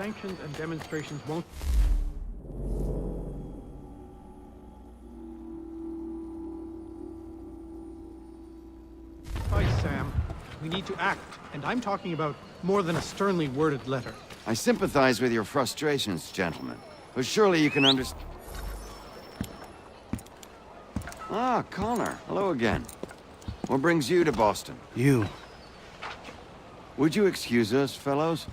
sanctions and demonstrations won't... Hi, Sam. We need to act, and I'm talking about more than a sternly worded letter. I sympathize with your frustrations, gentlemen. But surely you can understand... Ah, Connor. Hello again. What brings you to Boston? You. Would you excuse us, fellows?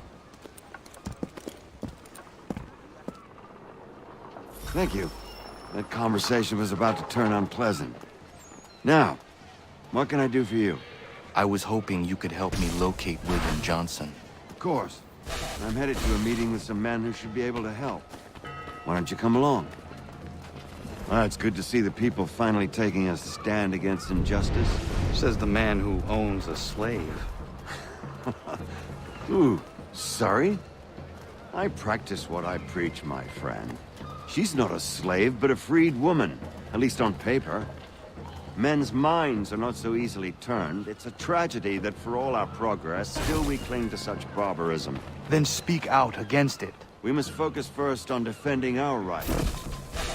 Thank you. That conversation was about to turn unpleasant. Now, what can I do for you? I was hoping you could help me locate William Johnson. Of course. I'm headed to a meeting with some men who should be able to help. Why don't you come along? Well, it's good to see the people finally taking a stand against injustice. Says the man who owns a slave. Ooh, sorry? I practice what I preach, my friend. She's not a slave, but a freed woman, at least on paper. Men's minds are not so easily turned. It's a tragedy that for all our progress, still we cling to such barbarism. Then speak out against it. We must focus first on defending our rights.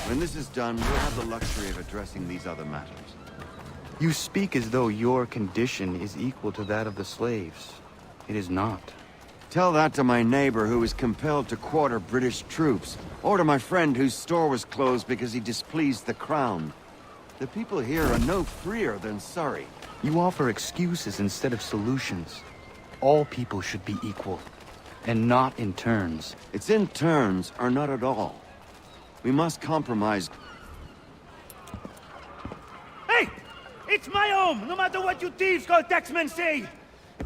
When this is done, we'll have the luxury of addressing these other matters. You speak as though your condition is equal to that of the slaves. It is not. Tell that to my neighbor who was compelled to quarter British troops, or to my friend whose store was closed because he displeased the crown. The people here are no freer than Surrey. You offer excuses instead of solutions. All people should be equal, and not in turns. It's in turns, or not at all. We must compromise. Hey! It's my home, no matter what you thieves called taxmen say!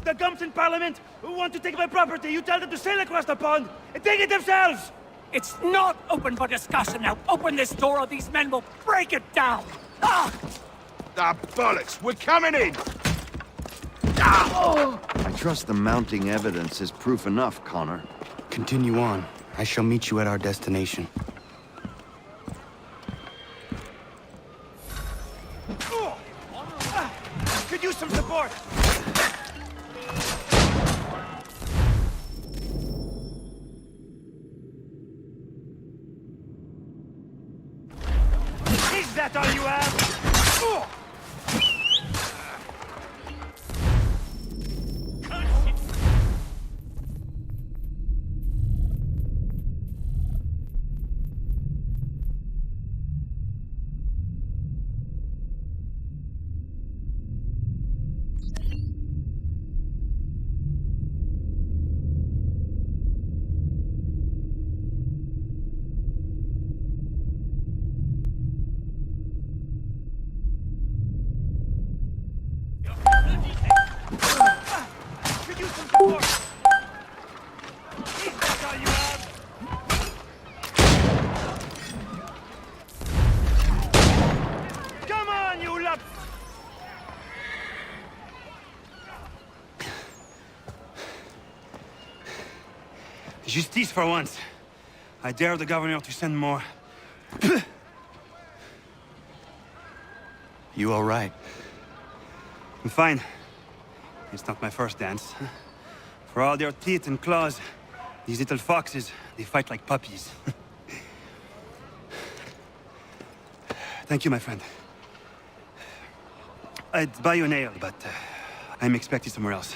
The gums in Parliament who want to take my property, you tell them to sail across the pond and take it themselves! It's not open for discussion now. Open this door or these men will break it down. Ah! Ah, bollocks! We're coming in! I trust the mounting evidence is proof enough, Connor. Continue on. I shall meet you at our destination. Could use some support! Is that all you have? Could use some support! Is that all you have? Come on, you lot! Justice for once. I dare the governor to send more. You all right? I'm fine. It's not my first dance. For all their teeth and claws, these little foxes, they fight like puppies. Thank you, my friend. I'd buy you an ale, but I'm expected somewhere else.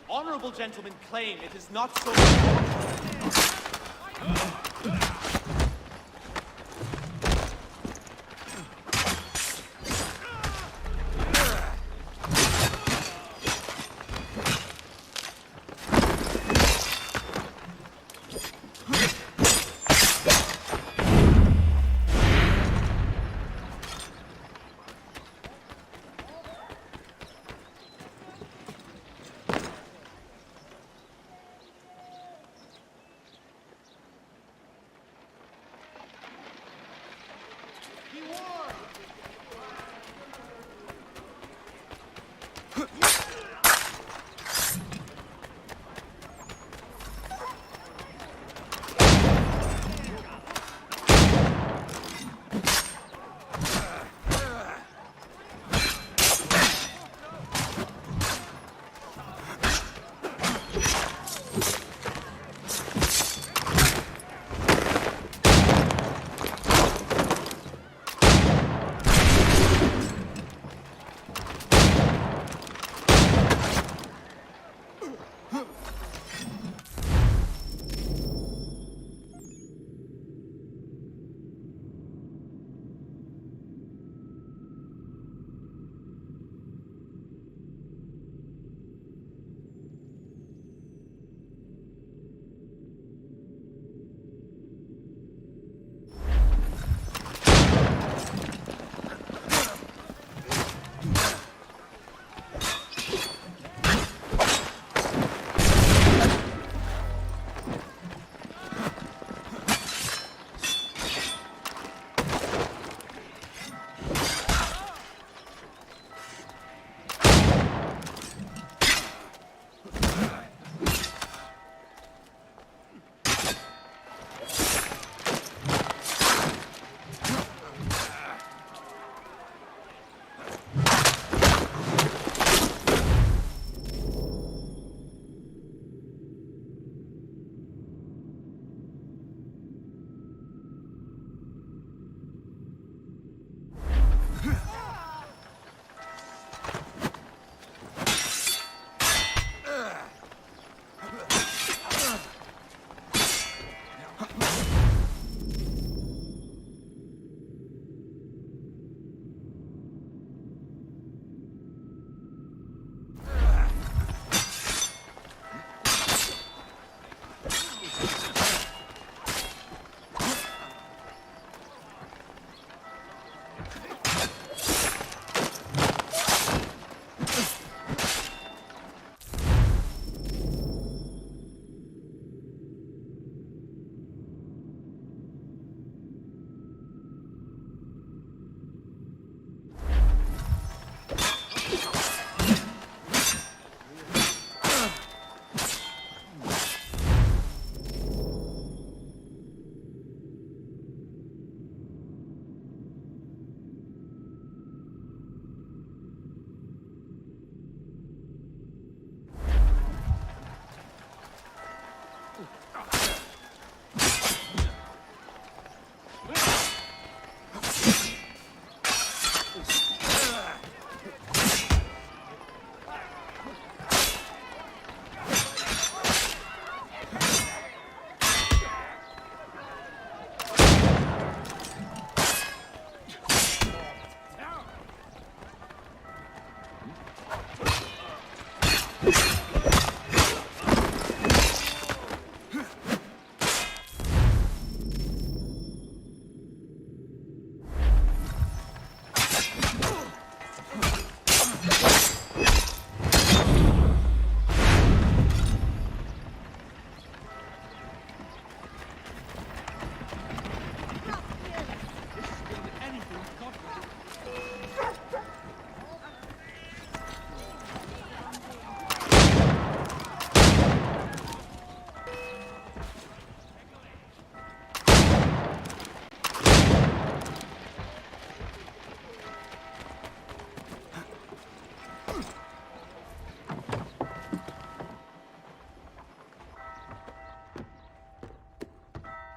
Honorable gentlemen claim it is not so.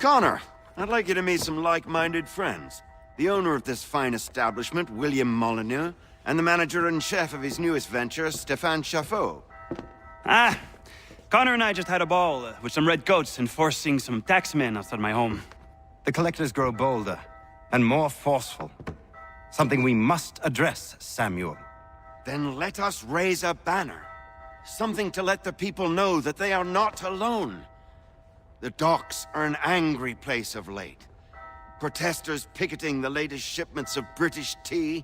Connor, I'd like you to meet some like-minded friends. The owner of this fine establishment, William Molyneux, and the manager and chef of his newest venture, Stéphane Chaffeau. Ah, Connor and I just had a ball with some red coats enforcing some taxmen outside my home. The collectors grow bolder and more forceful. Something we must address, Samuel. Then let us raise a banner. Something to let the people know that they are not alone. The docks are an angry place of late. Protesters picketing the latest shipments of British tea.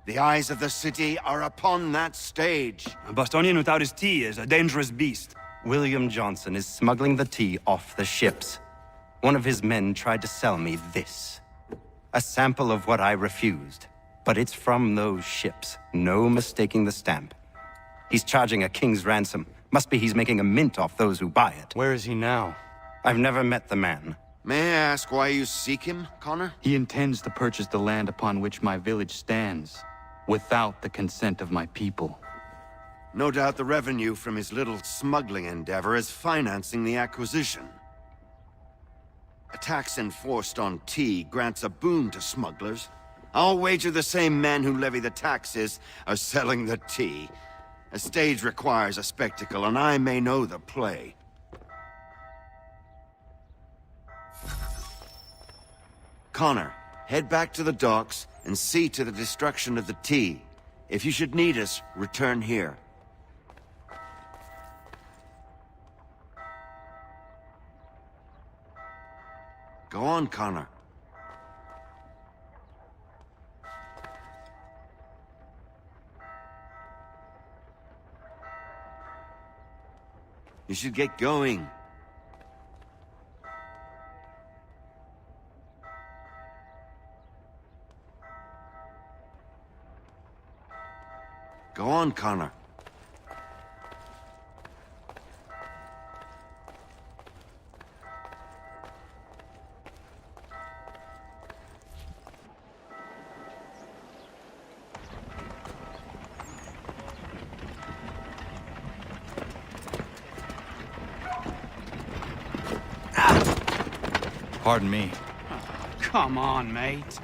The eyes of the city are upon that stage. A Bostonian without his tea is a dangerous beast. William Johnson is smuggling the tea off the ships. One of his men tried to sell me this. A sample of what I refused. But it's from those ships. No mistaking the stamp. He's charging a king's ransom. Must be he's making a mint off those who buy it. Where is he now? I've never met the man. May I ask why you seek him, Connor? He intends to purchase the land upon which my village stands, without the consent of my people. No doubt the revenue from his little smuggling endeavor is financing the acquisition. A tax enforced on tea grants a boon to smugglers. I'll wager the same men who levy the taxes are selling the tea. A stage requires a spectacle, and I may know the play. Connor, head back to the docks and see to the destruction of the tea. If you should need us, return here. Go on, Connor. You should get going. Go on, Connor. Pardon me. Come on, mate.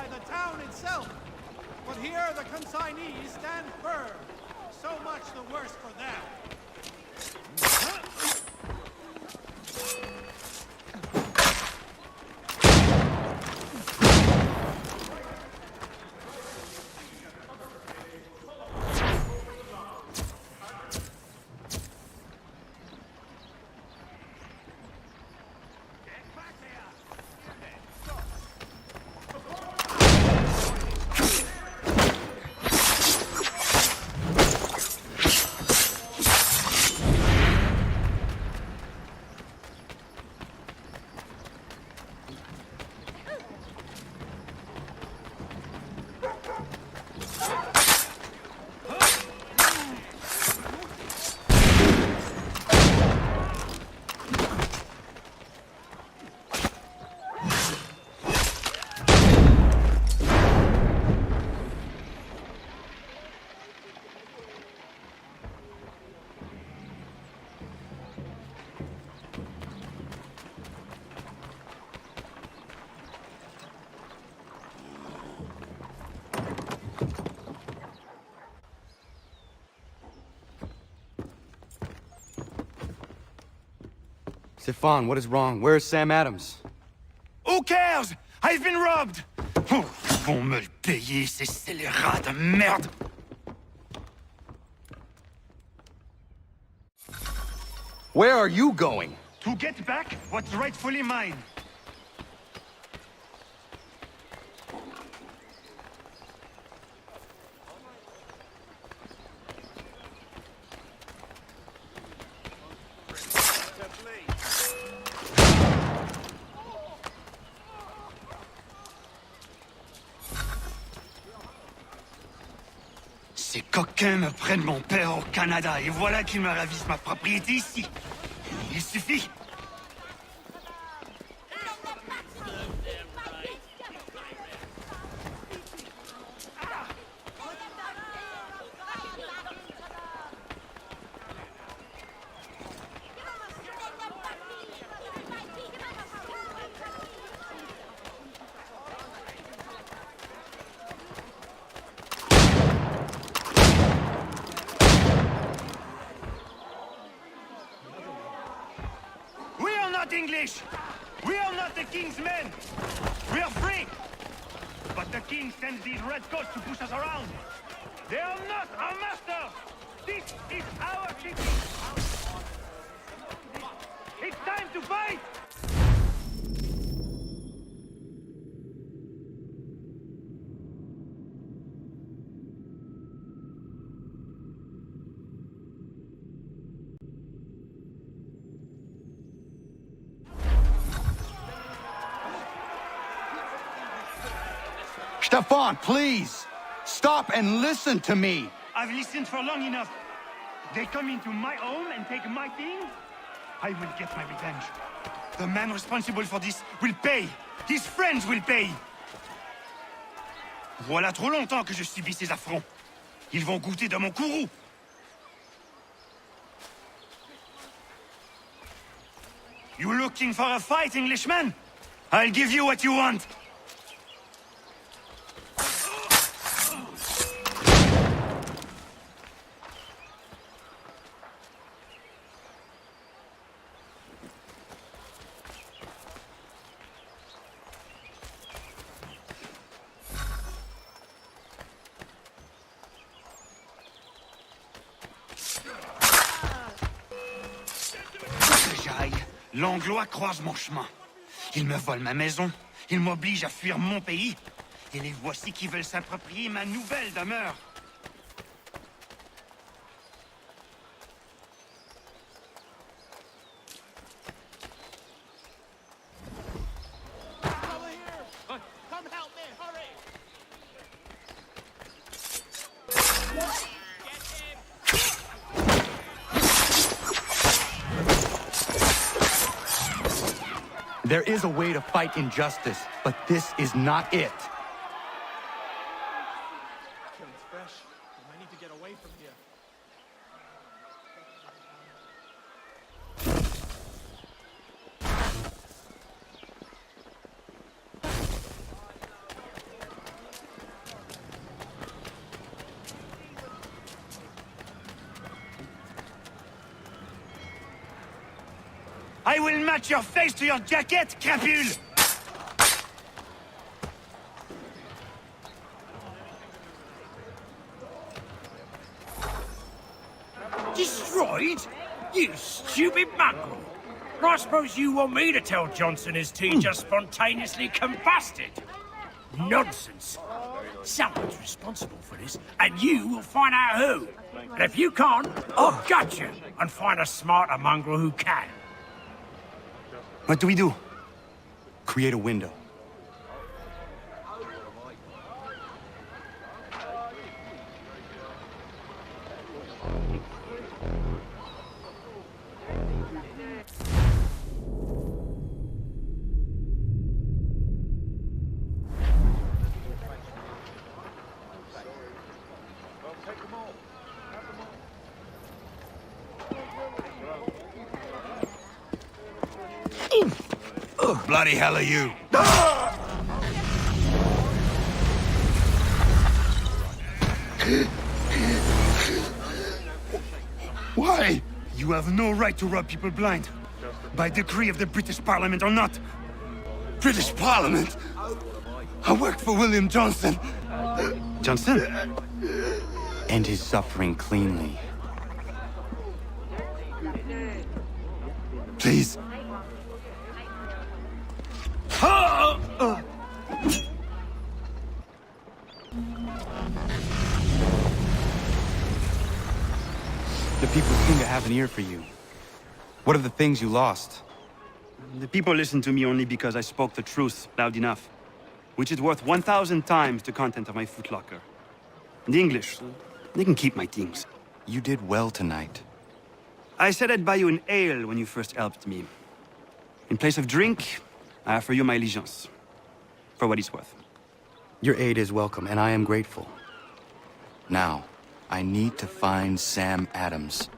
by the town itself. But here the consignees stand firm. So much the worse for them. Stefan, what is wrong? Where's Sam Adams? Who cares? I've been robbed! Oh, ils vont me le payer, ces scélérats de merde! Where are you going? To get back what's rightfully mine. Ces coquins me prennent mon père au Canada, et voilà qu'ils me ravissent ma propriété ici. Il suffit. English! We are not the king's men! We are free! But the king sends these redcoats to push us around! They are not our masters! This is our city! It's time to fight! Stefan, please! Stop and listen to me! I've listened for long enough. They come into my home and take my things? I will get my revenge. The man responsible for this will pay. His friends will pay. Voilà trop longtemps que je subis ces affronts. Ils vont goûter de mon courroux. You looking for a fight, Englishman? I'll give you what you want. L'Anglois croise mon chemin. Ils me volent ma maison. Ils m'obligent à fuir mon pays. Et les voici qui veulent s'approprier ma nouvelle demeure. Come help me, hurry! There is a way to fight injustice, but this is not it. Killing's fresh. We might need to get away from here. I will match your face to your jacket, crapule! Destroyed? You stupid mongrel! I suppose you want me to tell Johnson his tea just spontaneously combusted? Nonsense! Someone's responsible for this, and you will find out who. And if you can't, I'll gut you and find a smarter mongrel who can. What do we do? Create a window. Bloody hell are you? Why? You have no right to rob people blind. By decree of the British Parliament or not. British Parliament? I work for William Johnson. Johnson? End his suffering cleanly. Please. The people seem to have an ear for you. What are the things you lost? The people listen to me only because I spoke the truth loud enough. Which is worth 1,000 times the content of my footlocker. The English, they can keep my things. You did well tonight. I said I'd buy you an ale when you first helped me. In place of drink, I offer you my allegiance. For what it's worth. Your aid is welcome, and I am grateful. Now, I need to find Sam Adams.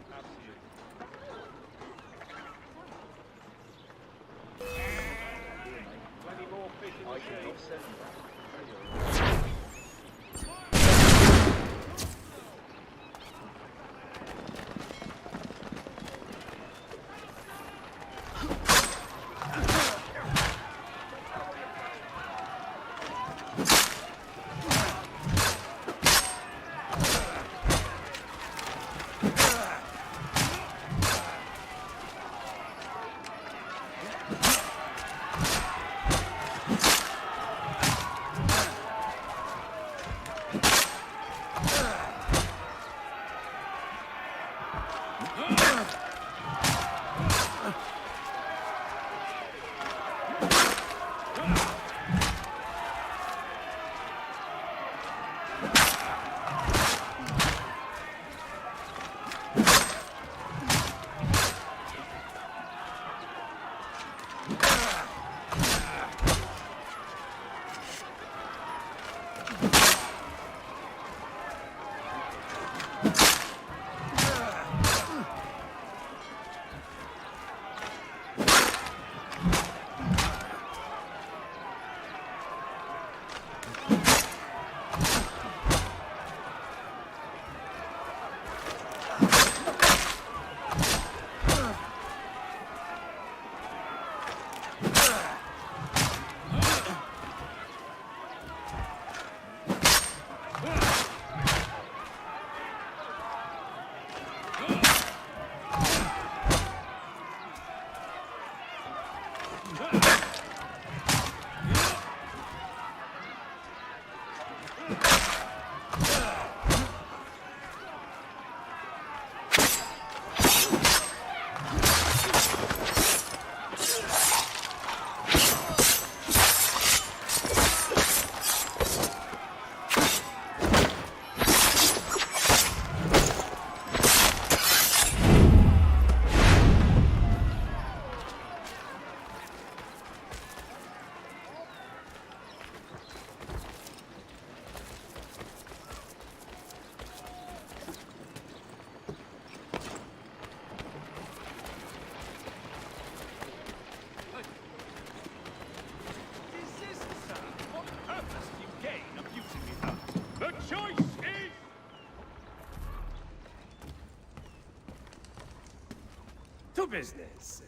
To business.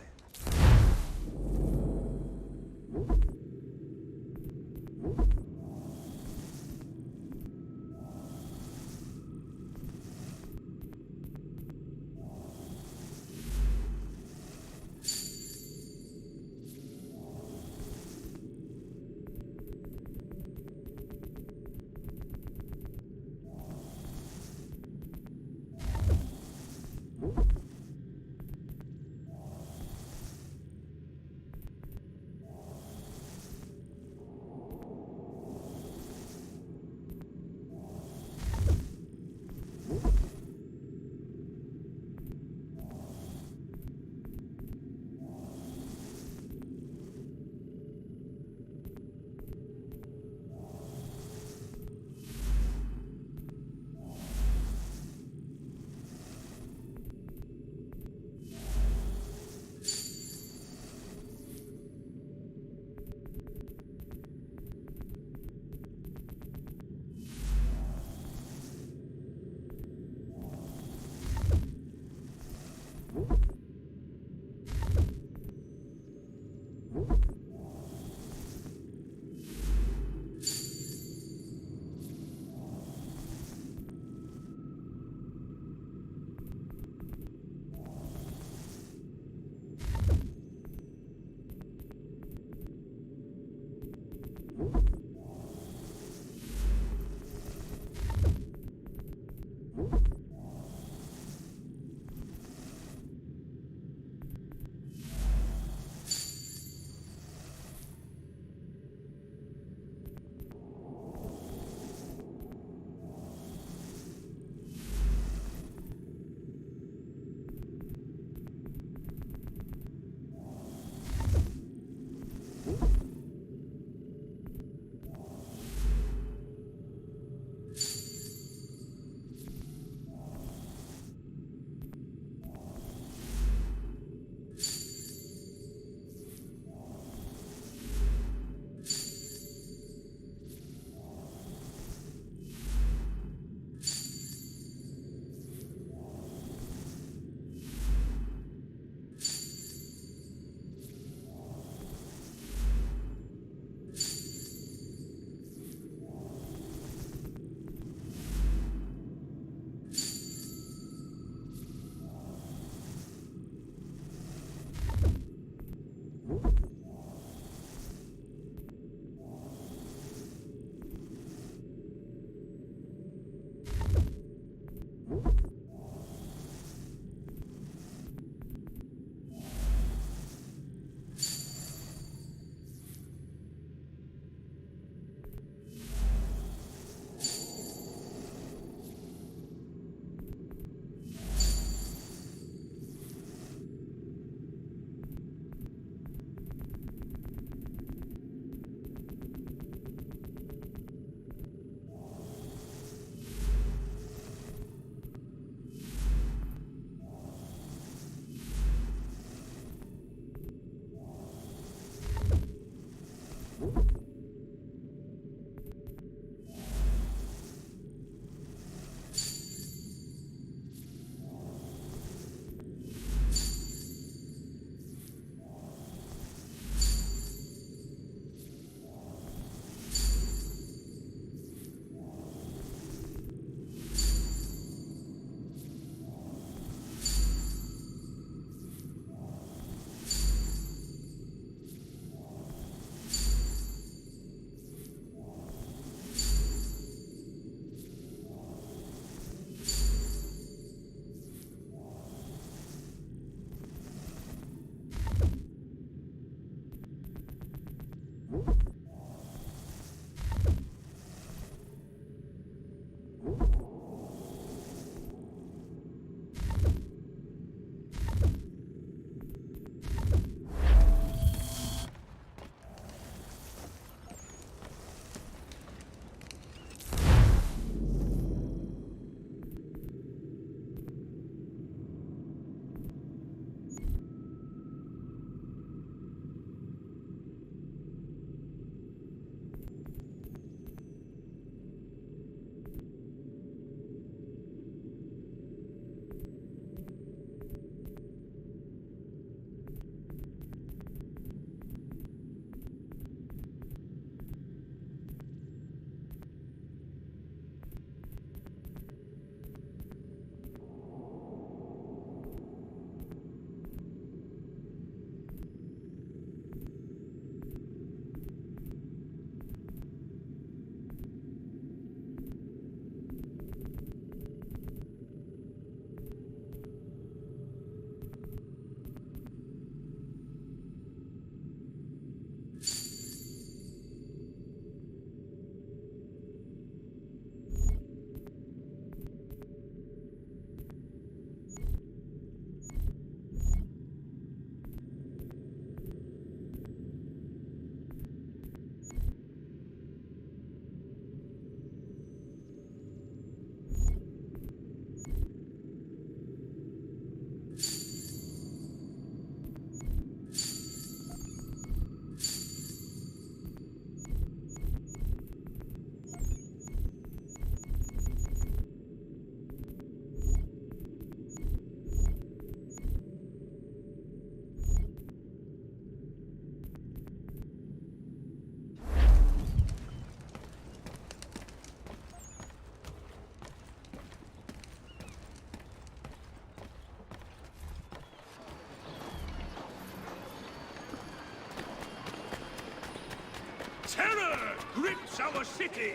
Terror grips our city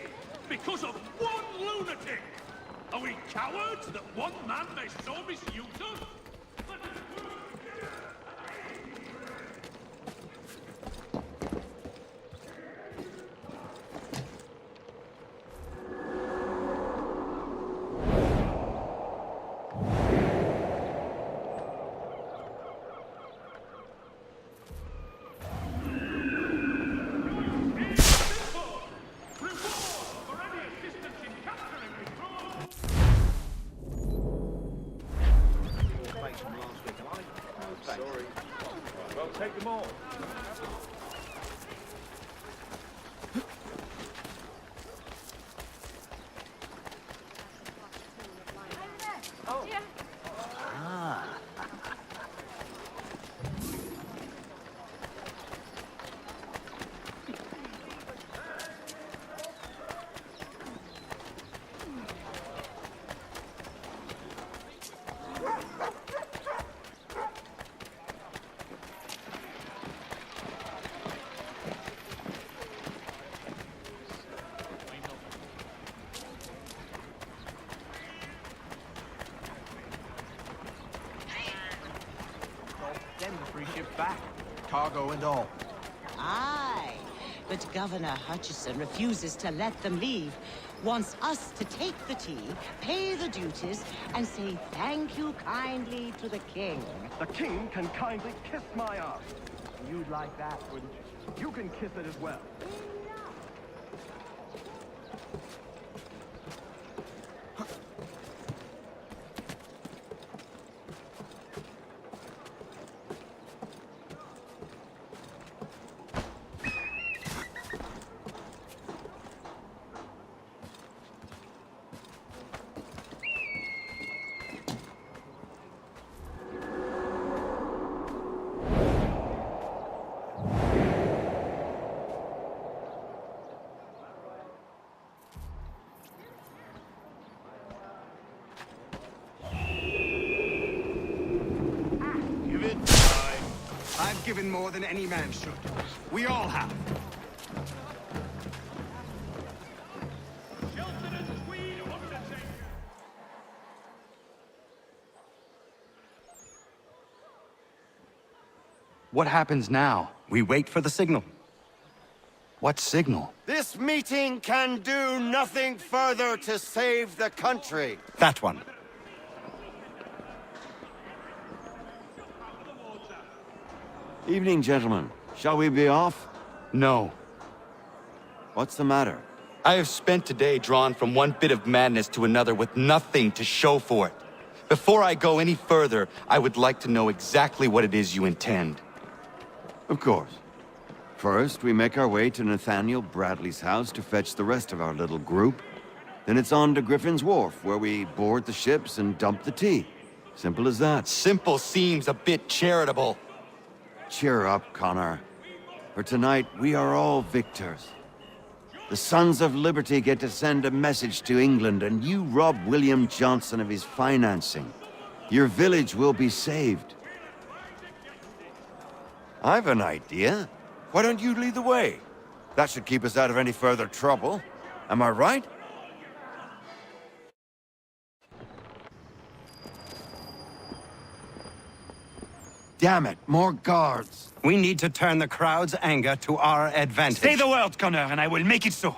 because of one lunatic. Are we cowards that one man may so misuse us? Take them all. Send the free ship back, cargo and all. Aye, but Governor Hutchison refuses to let them leave. Wants us to take the tea, pay the duties, and say thank you kindly to the king. The king can kindly kiss my ass. You'd like that, wouldn't you? You can kiss it as well. I've given more than any man should. We all have. What happens now? We wait for the signal. What signal? This meeting can do nothing further to save the country. That one. Evening, gentlemen. Shall we be off? No. What's the matter? I have spent today drawn from one bit of madness to another with nothing to show for it. Before I go any further, I would like to know exactly what it is you intend. Of course. First, we make our way to Nathaniel Bradley's house to fetch the rest of our little group. Then it's on to Griffin's Wharf, where we board the ships and dump the tea. Simple as that. Simple seems a bit charitable. Cheer up, Connor. For tonight, we are all victors. The Sons of Liberty get to send a message to England, and you rob William Johnson of his financing. Your village will be saved. I've an idea. Why don't you lead the way? That should keep us out of any further trouble. Am I right? Damn it, more guards. We need to turn the crowd's anger to our advantage. Say the word, Connor, and I will make it so.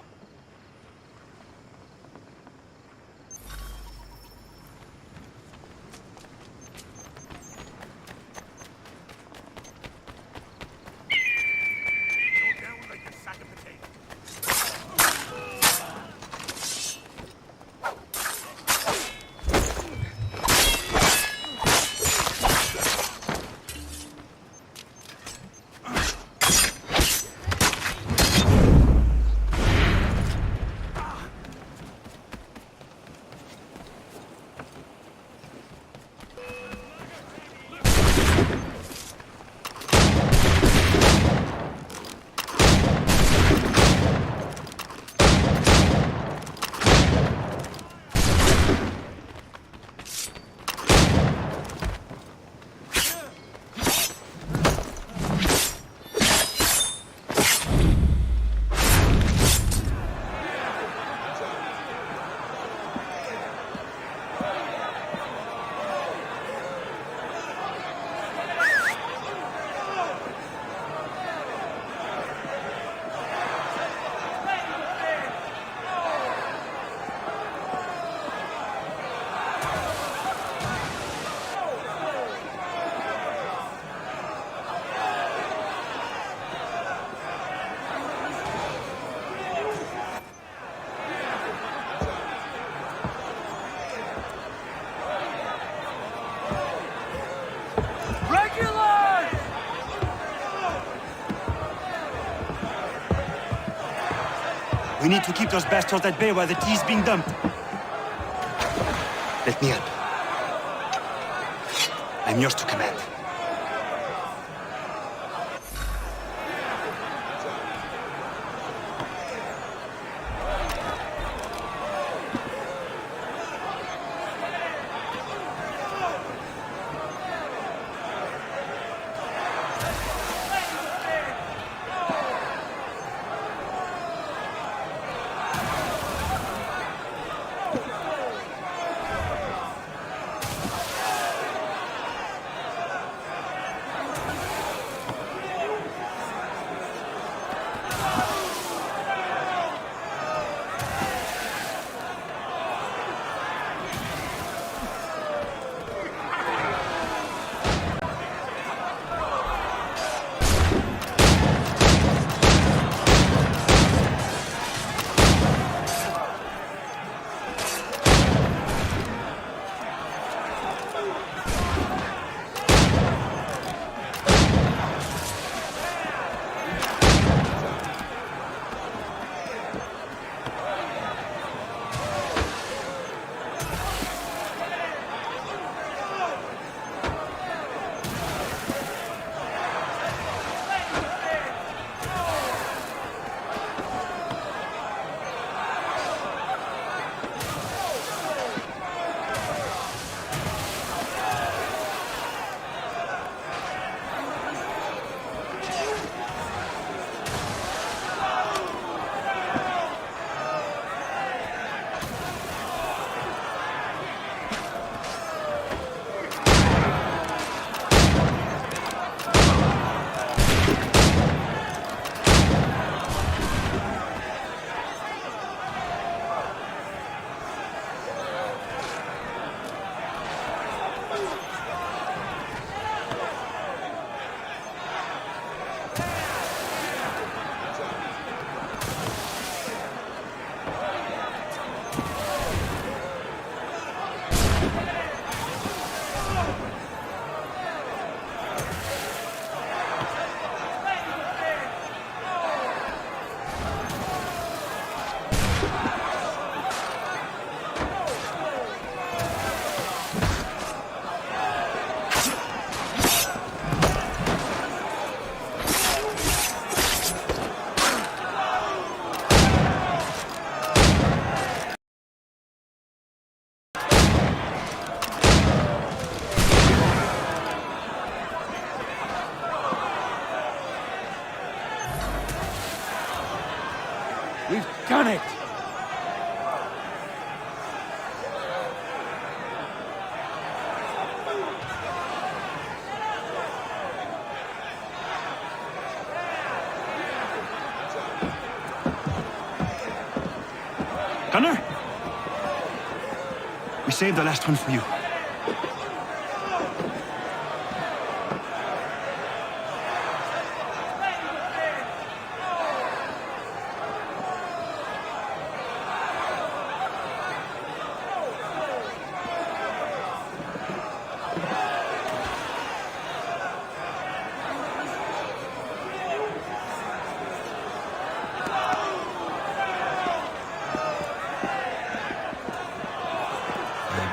We need to keep those bastards at bay while the tea's being dumped. Let me help. I'm yours to command. We've done it! Connor? We saved the last one for you.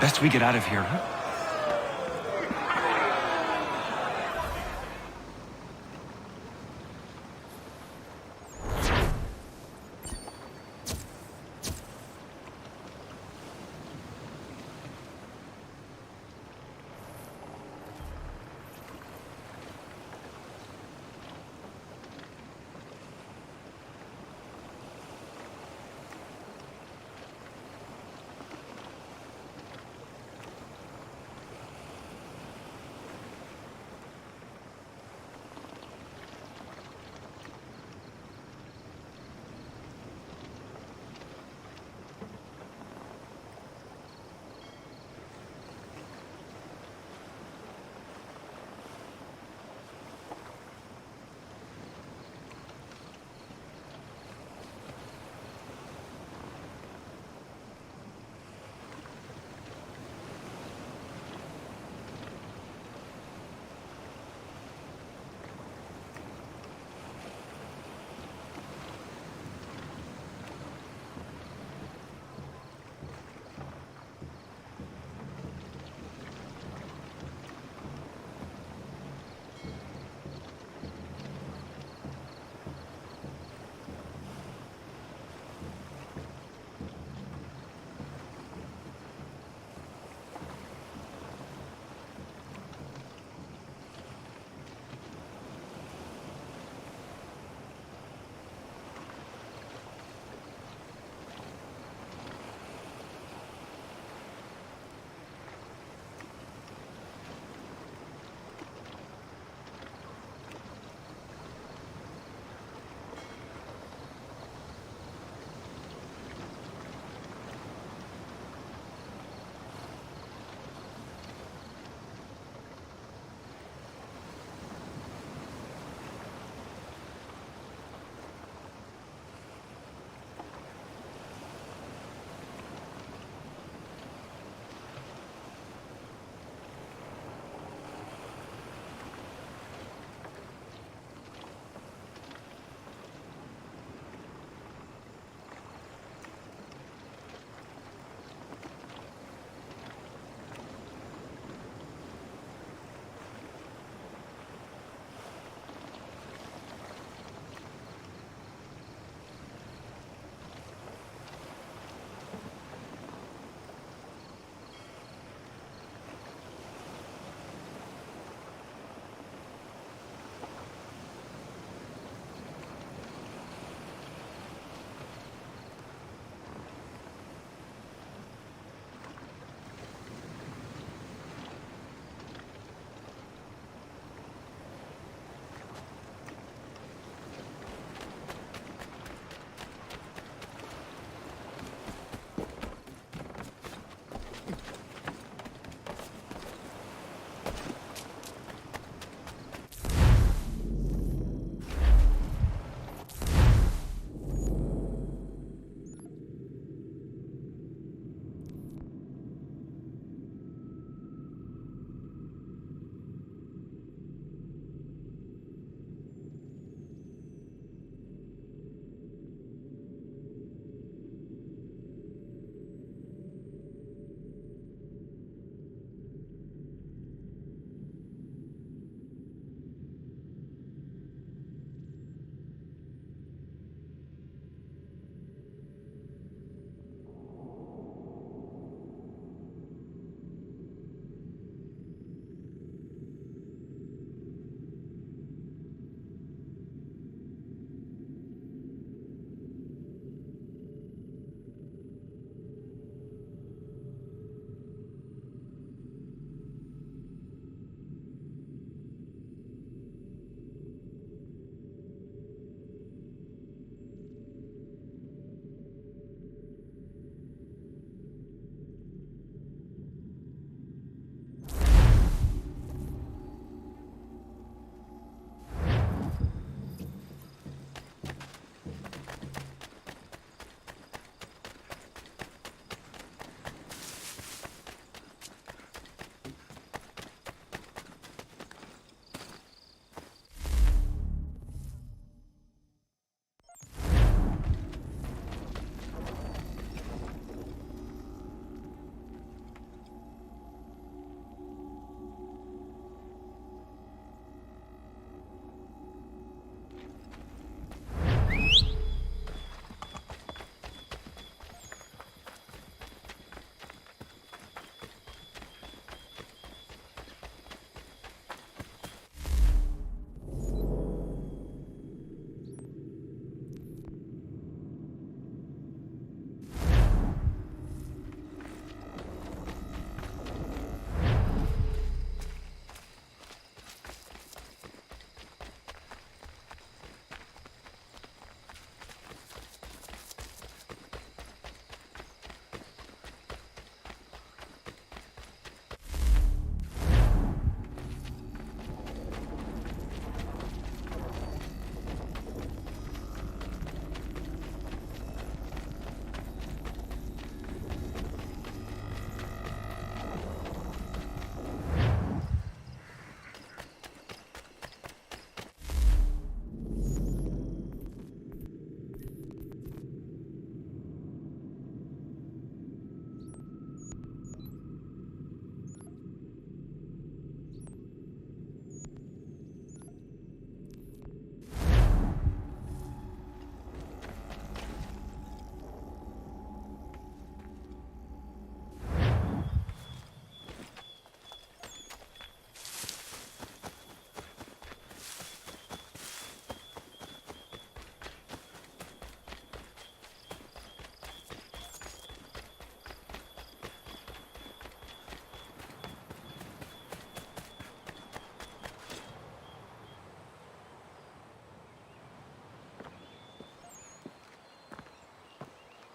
Best we get out of here, huh?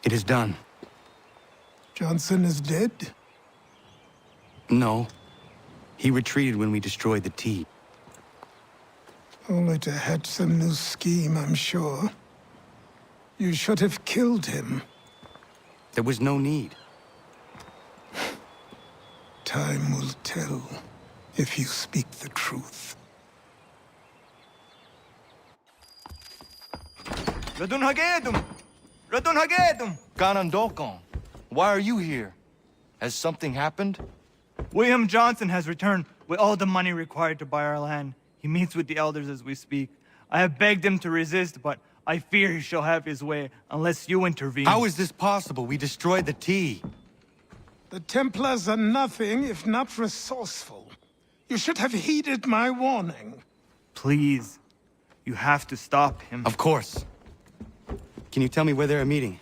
It is done. Johnson is dead? No. He retreated when we destroyed the T. Only to hatch some new scheme, I'm sure. You should have killed him. There was no need. Time will tell if you speak the truth. Radun Hagedum! Radun Hagedum! Ganandokon, why are you here? Has something happened? William Johnson has returned with all the money required to buy our land. He meets with the elders as we speak. I have begged him to resist, but I fear he shall have his way unless you intervene. How is this possible? We destroyed the T. The Templars are nothing if not resourceful. You should have heeded my warning. Please, you have to stop him. Of course. Can you tell me where they're meeting?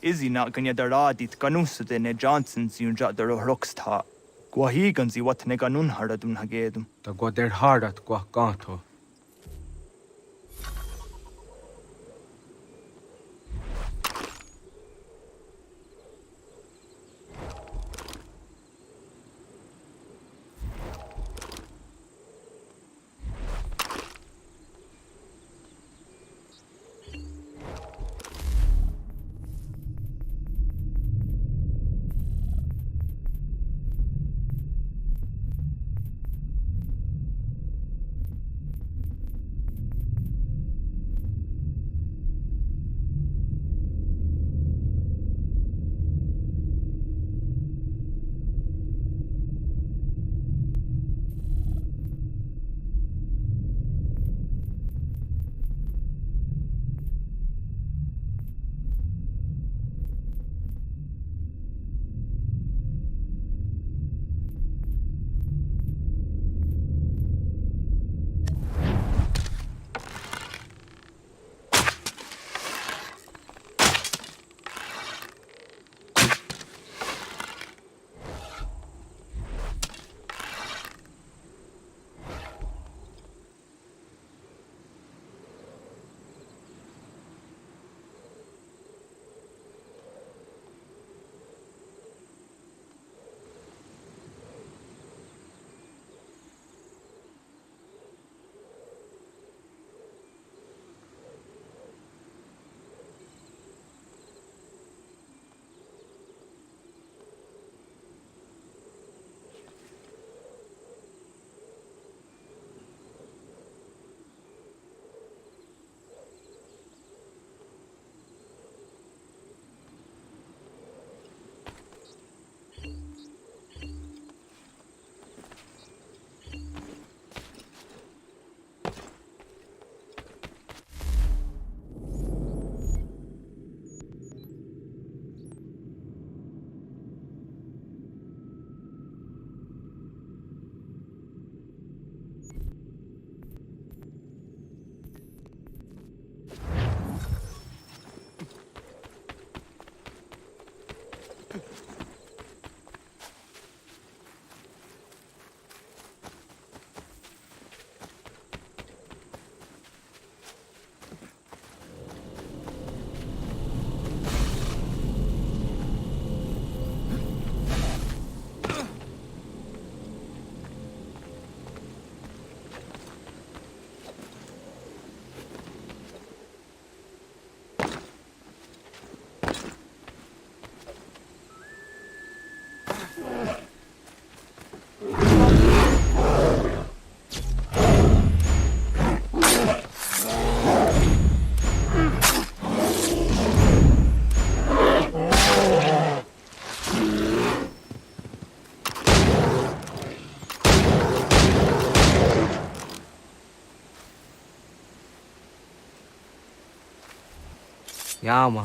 Izzy not gonna daradit ganusade ne Johnson's yun jadar rocksta. Guahiganzi what ne ganun haradun hagedum. Ta guader harat guacanto. Yeah, man.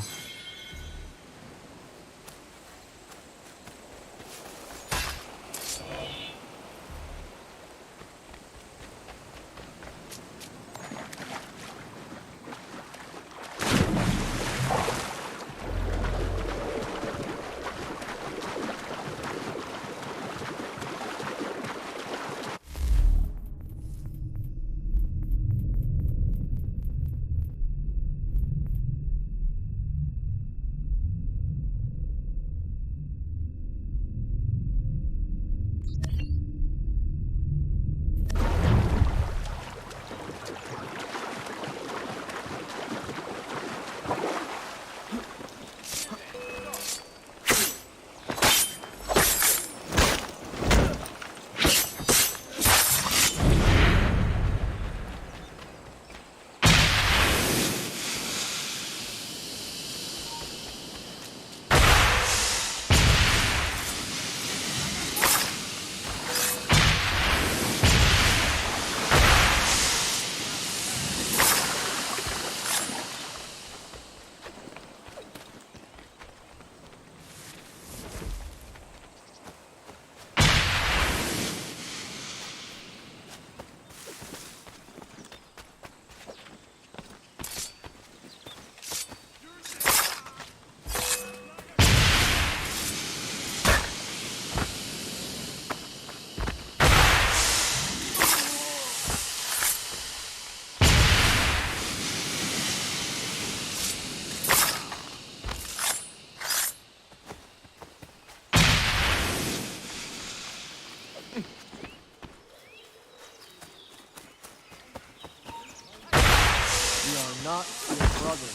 Not your brother.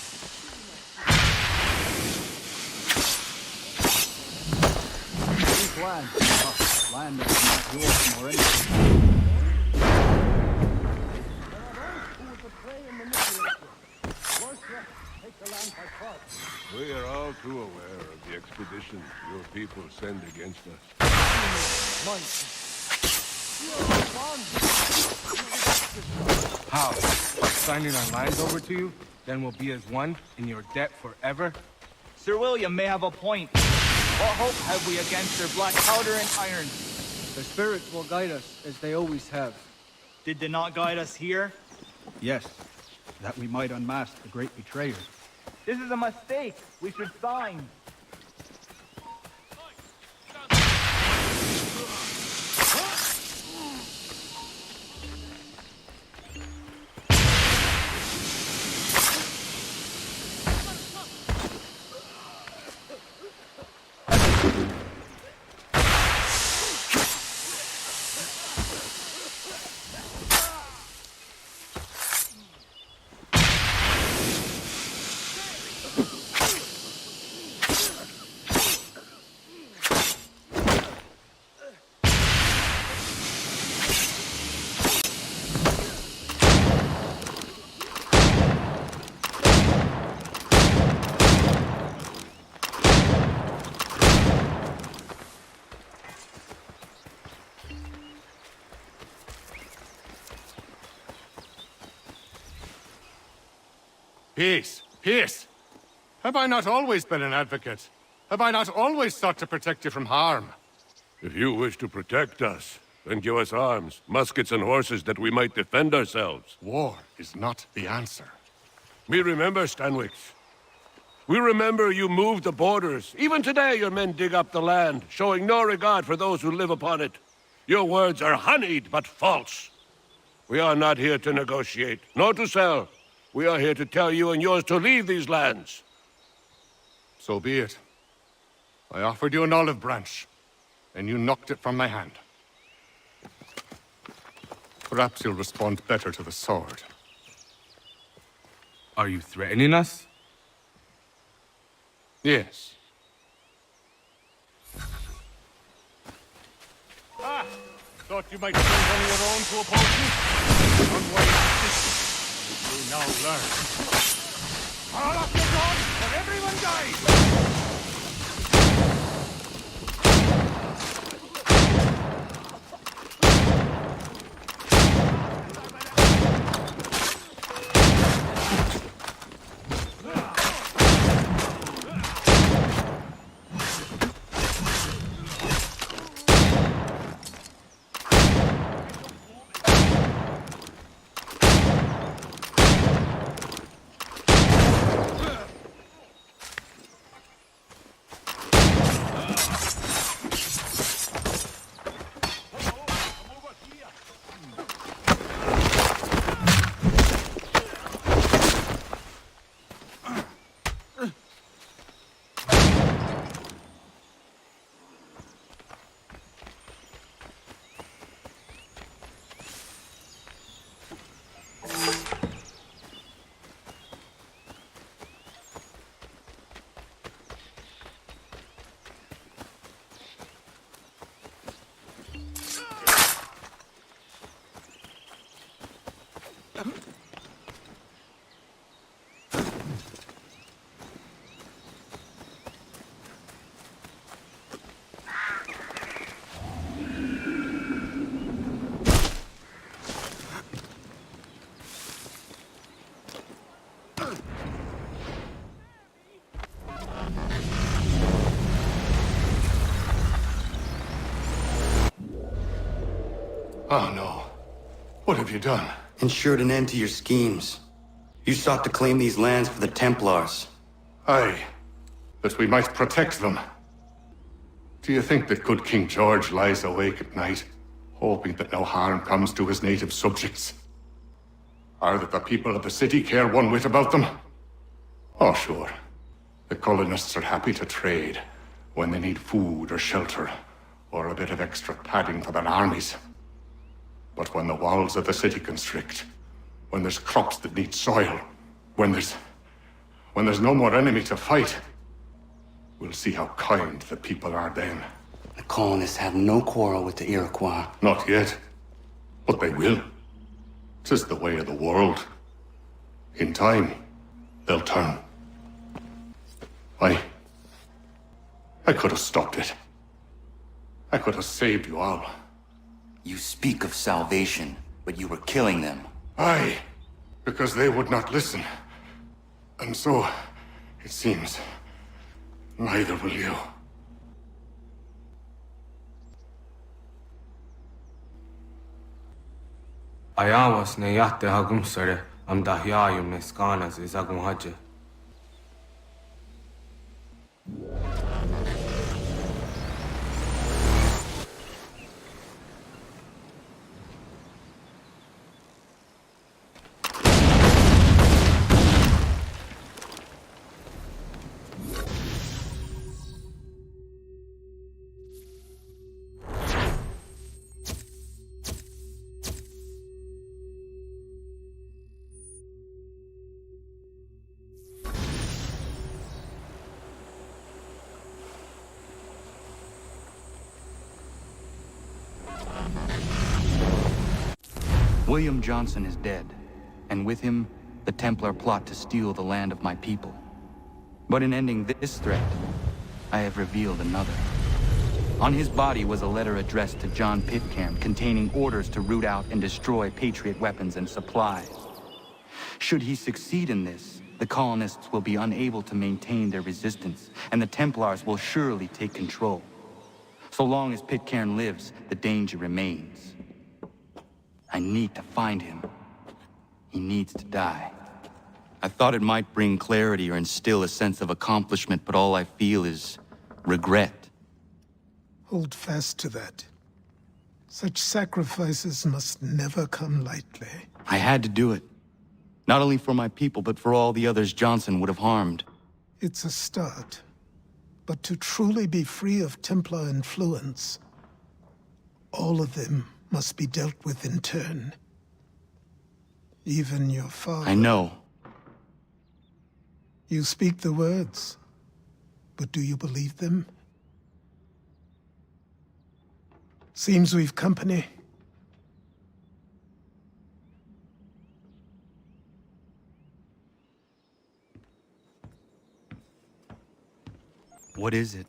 This land, land that is not yours nor anything. We are all too aware of the expedition your people send against us. How? Signing our lives over to you? Then we'll be as one in your debt forever? Sir William may have a point. What hope have we against their black powder and iron? The spirits will guide us, as they always have. Did they not guide us here? Yes, that we might unmask the great betrayer. This is a mistake. We should sign. Peace! Peace! Have I not always been an advocate? Have I not always sought to protect you from harm? If you wish to protect us, then give us arms, muskets and horses that we might defend ourselves. War is not the answer. We remember, Stanwix. We remember you moved the borders. Even today your men dig up the land, showing no regard for those who live upon it. Your words are honeyed, but false. We are not here to negotiate, nor to sell. We are here to tell you and yours to leave these lands. So be it. I offered you an olive branch, and you knocked it from my hand. Perhaps you'll respond better to the sword. Are you threatening us? Yes. Thought you might send one of your own to oppose me? Unwise decision. You now learn. All off your guard, or everyone dies! Oh no. What have you done? Ensured an end to your schemes. You sought to claim these lands for the Templars. Aye, that we might protect them. Do you think that good King George lies awake at night, hoping that no harm comes to his native subjects? Or that the people of the city care one whit about them? Oh, sure. The colonists are happy to trade when they need food or shelter, or a bit of extra padding for their armies. But when the walls of the city constrict, when there's crops that need soil, when there's no more enemy to fight, we'll see how kind the people are then. The colonists have no quarrel with the Iroquois. Not yet, but they will. 'Tis the way of the world. In time, they'll turn. I could have stopped it. I could have saved you all. You speak of salvation, but you were killing them. Aye, because they would not listen. And so, it seems, neither will you. Ayawas ne yahte hagum sare am dahyayum ne skanas izagum haje. William Johnson is dead, and with him, the Templar plot to steal the land of my people. But in ending this threat, I have revealed another. On his body was a letter addressed to John Pitcairn containing orders to root out and destroy Patriot weapons and supplies. Should he succeed in this, the colonists will be unable to maintain their resistance, and the Templars will surely take control. So long as Pitcairn lives, the danger remains. I need to find him. He needs to die. I thought it might bring clarity or instill a sense of accomplishment, but all I feel is regret. Hold fast to that. Such sacrifices must never come lightly. I had to do it. Not only for my people, but for all the others Johnson would have harmed. It's a start. But to truly be free of Templar influence, all of them must be dealt with in turn. Even your father. I know. You speak the words, but do you believe them? Seems we've company. What is it?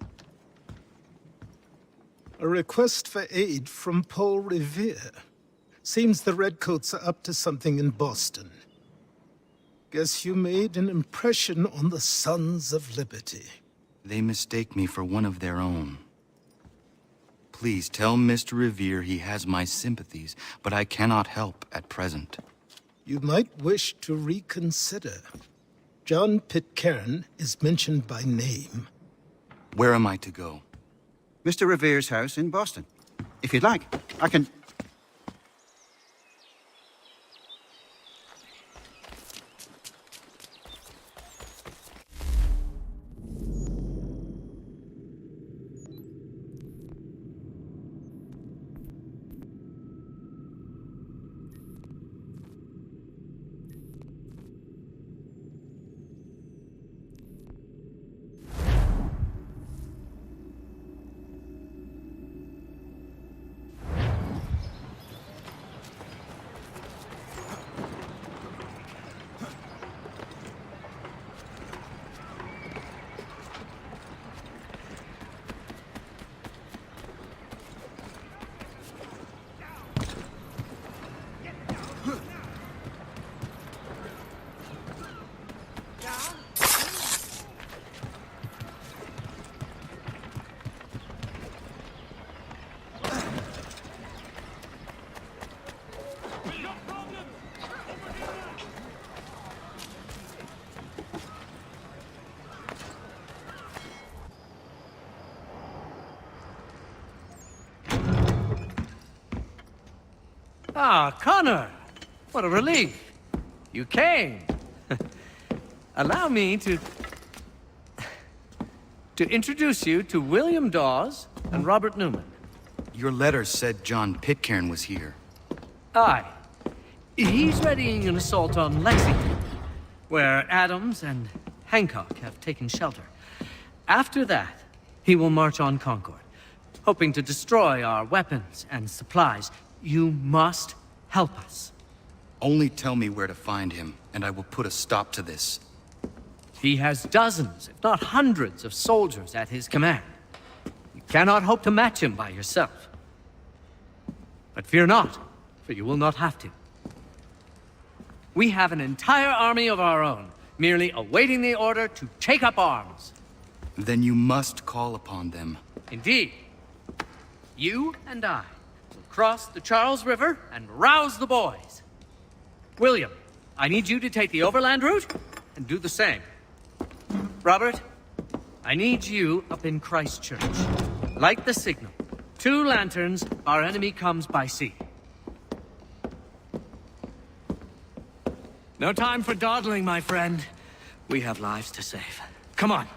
A request for aid from Paul Revere. Seems the Redcoats are up to something in Boston. Guess you made an impression on the Sons of Liberty. They mistake me for one of their own. Please tell Mr. Revere he has my sympathies, but I cannot help at present. You might wish to reconsider. John Pitcairn is mentioned by name. Where am I to go? Mr. Revere's house in Boston. If you'd like, I can... Ah, Connor! What a relief. You came. Allow me to introduce you to William Dawes and Robert Newman. Your letter said John Pitcairn was here. Aye. He's readying an assault on Lexington, where Adams and Hancock have taken shelter. After that, he will march on Concord, hoping to destroy our weapons and supplies. You must help us. Only tell me where to find him, and I will put a stop to this. He has dozens, if not hundreds, of soldiers at his command. You cannot hope to match him by yourself. But fear not, for you will not have to. We have an entire army of our own, merely awaiting the order to take up arms. Then you must call upon them. Indeed. You and I will cross the Charles River and rouse the boys. William, I need you to take the overland route and do the same. Robert, I need you up in Christchurch. Light the signal. 2 lanterns, our enemy comes by sea. No time for dawdling, my friend. We have lives to save. Come on.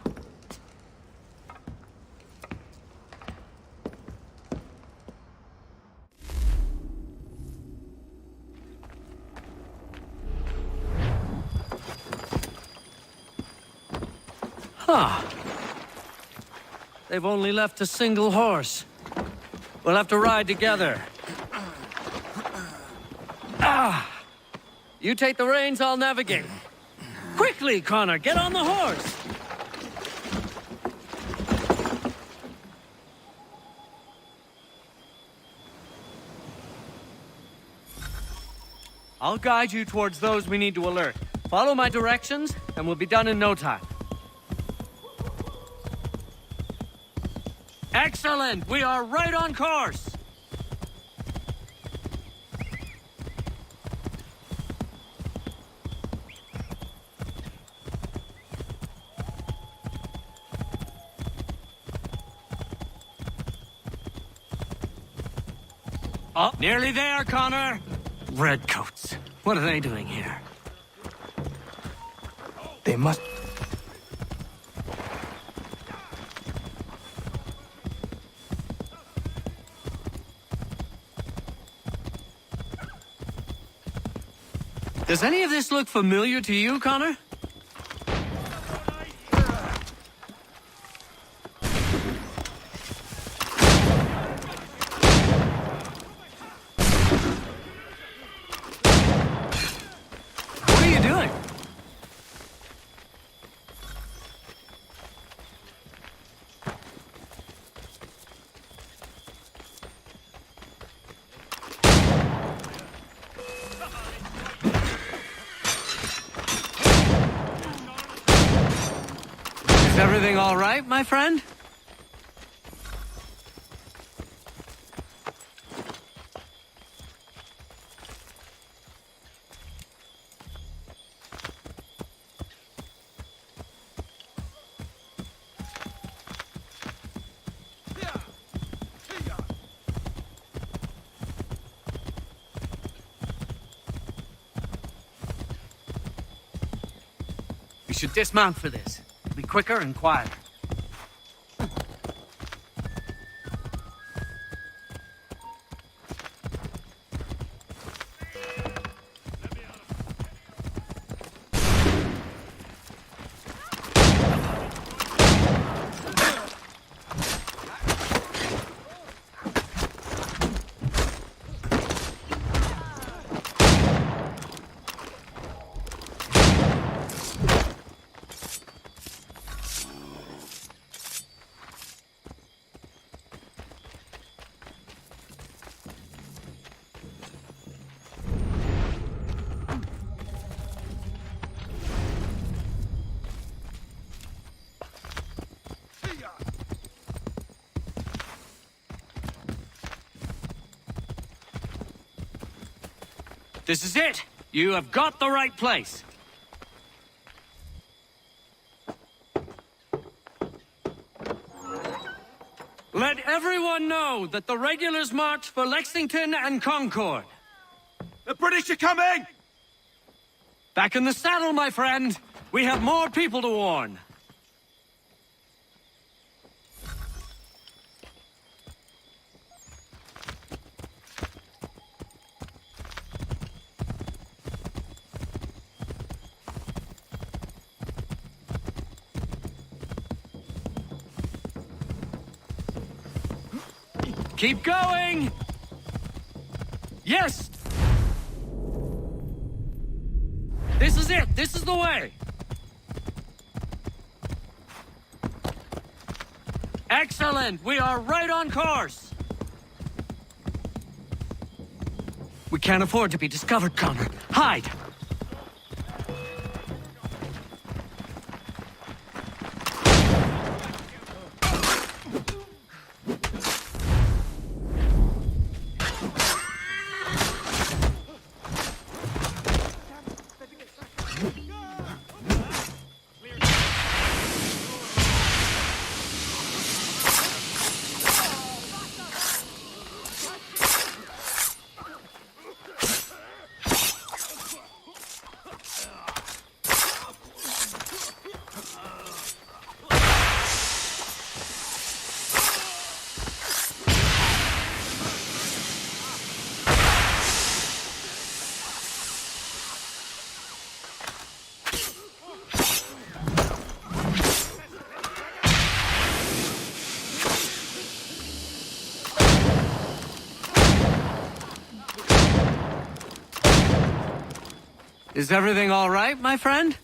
Huh. They've only left a single horse. We'll have to ride together. Ah! You take the reins, I'll navigate. Quickly, Connor, get on the horse! I'll guide you towards those we need to alert. Follow my directions, and we'll be done in no time. Excellent! We are right on course! Oh, nearly there, Connor! Redcoats. What are they doing here? They must... Does any of this look familiar to you, Connor? What are you doing? Is everything all right, my friend? We should dismount for this. It'll be quicker and quieter. This is it! You have got the right place! Let everyone know that the regulars march for Lexington and Concord. British are coming! Back in the saddle, my friend! We have more people to warn! Keep going! Yes! This is it! This is the way! Excellent! We are right on course! We can't afford to be discovered, Connor. Hide! Is everything all right, my friend?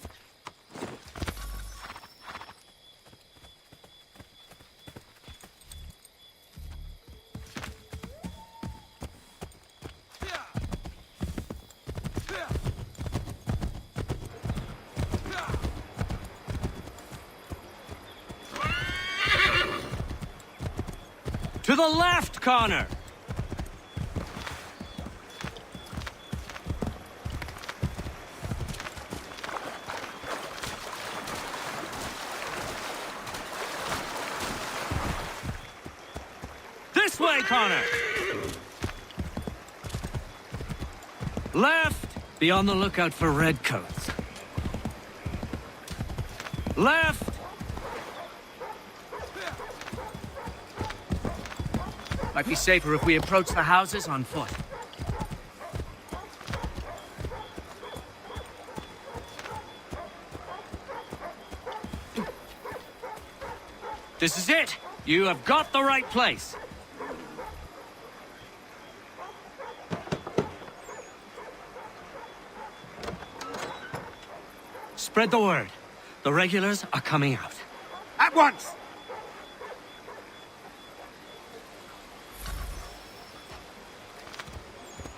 To the left, Connor! This way, Connor! Left! Be on the lookout for redcoats. Left! Might be safer if we approach the houses on foot. This is it! You have got the right place! Spread the word. The regulars are coming out. At once!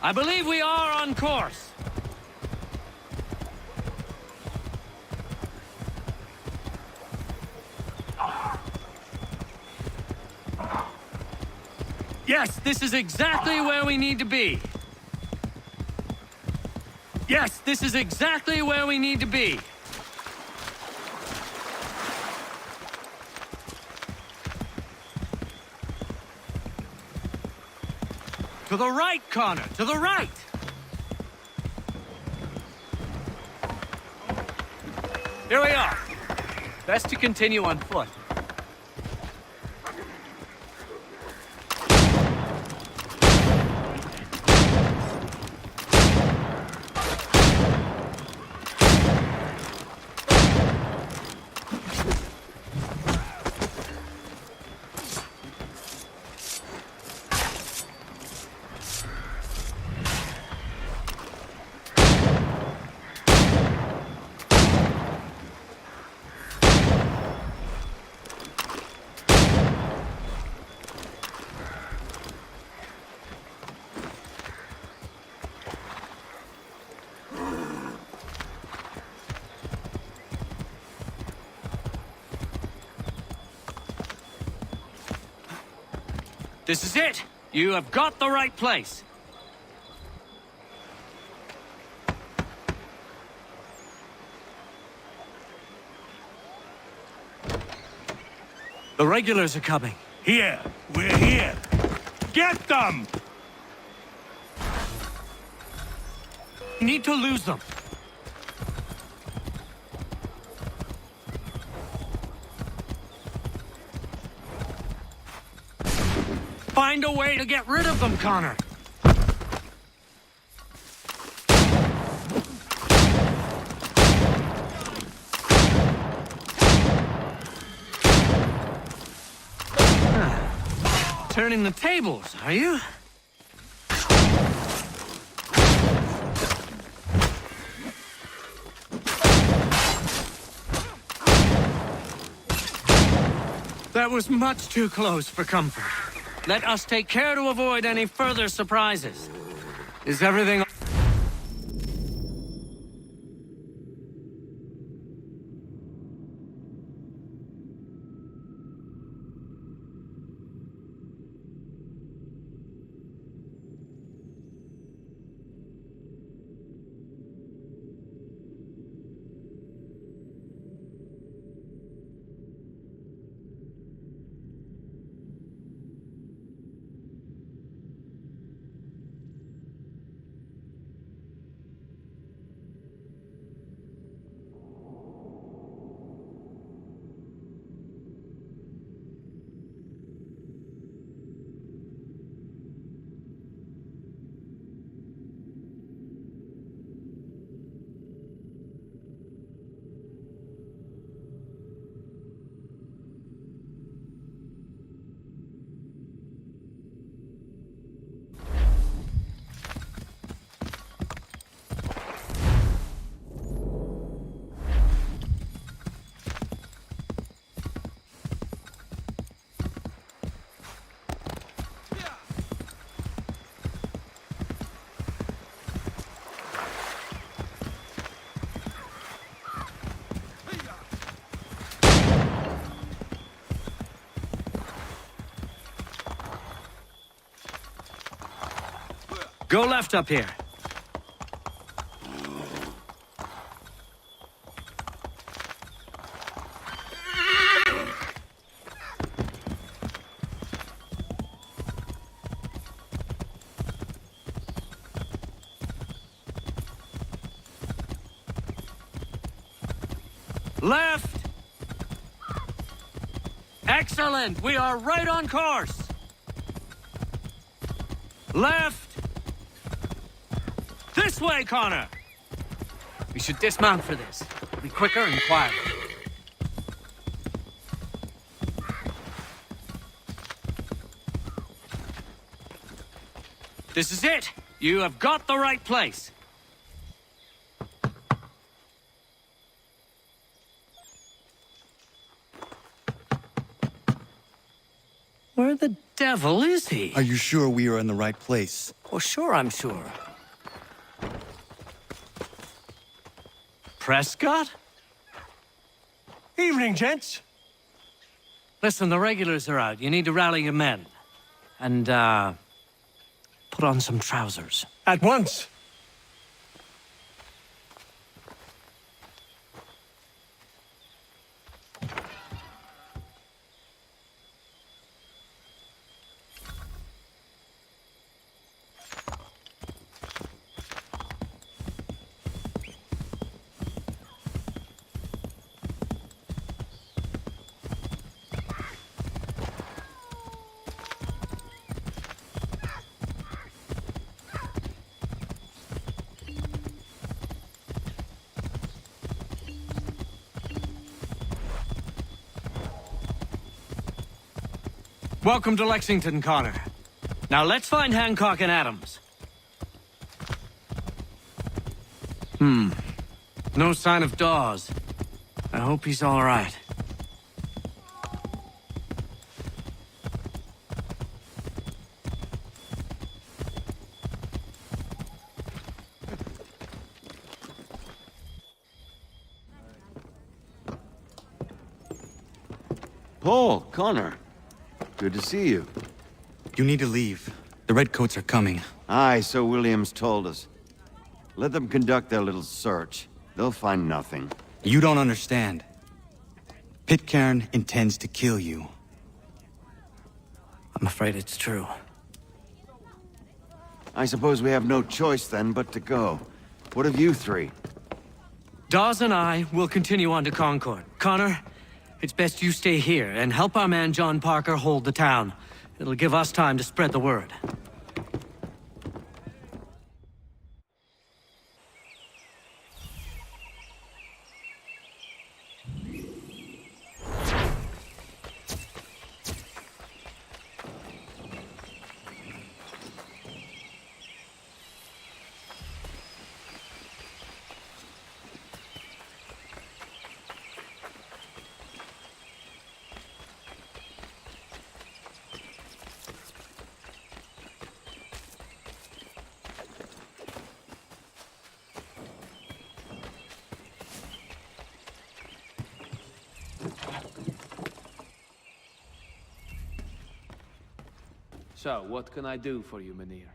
I believe we are on course. Yes, this is exactly where we need to be. Yes, this is exactly where we need to be. To the right, Connor! To the right! Here we are. Best to continue on foot. This is it! You have got the right place! The regulars are coming. Here! We're here! Get them! You need to lose them. Find a way to get rid of them, Connor. Turning the tables, are you? That was much too close for comfort. Let us take care to avoid any further surprises. Is everything... Go left up here. Left! Excellent! We are right on course! Left! This way, Connor! We should dismount for this. It'll be quicker and quieter. This is it! You have got the right place! Where the devil is he? Are you sure we are in the right place? Oh, sure, I'm sure. Prescott? Evening, gents. Listen, the regulars are out. You need to rally your men. And, put on some trousers. At once. Welcome to Lexington, Connor. Now let's find Hancock and Adams. No sign of Dawes. I hope he's all right. Paul, Connor. Good to see you. You need to leave. The Redcoats are coming. Aye, so Williams told us. Let them conduct their little search. They'll find nothing. You don't understand. Pitcairn intends to kill you. I'm afraid it's true. I suppose we have no choice then but to go. What of you three? Dawes and I will continue on to Concord. Connor, it's best you stay here and help our man John Parker hold the town. It'll give us time to spread the word. So, what can I do for you, Mynheer?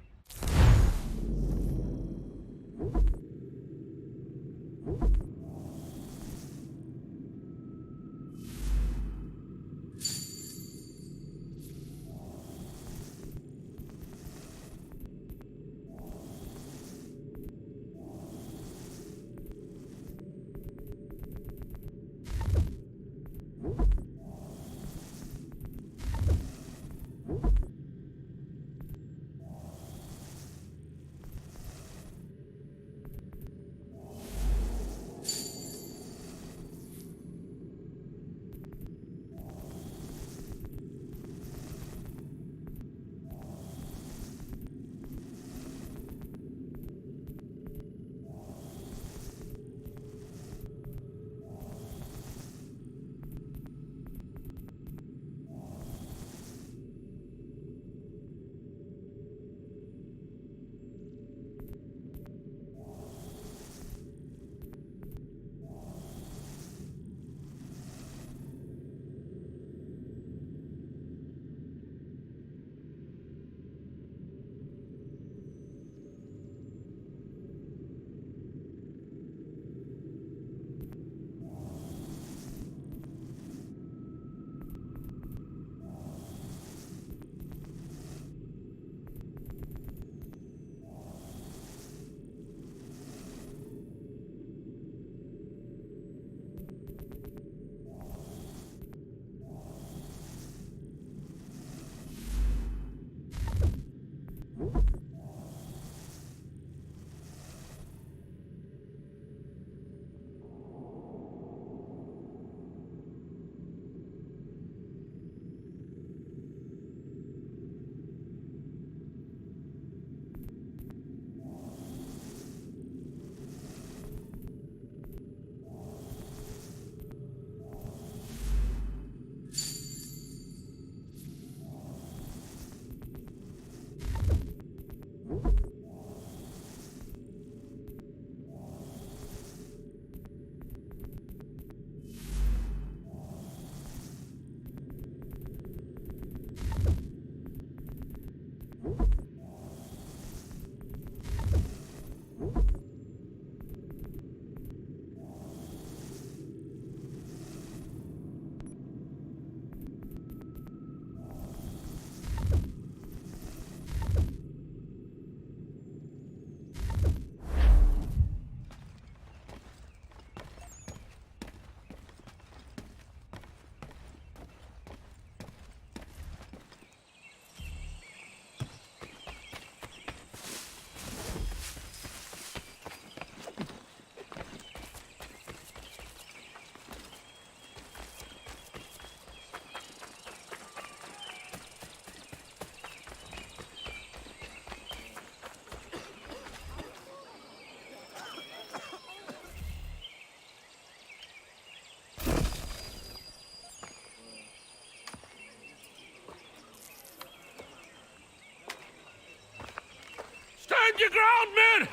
Stand your ground, men!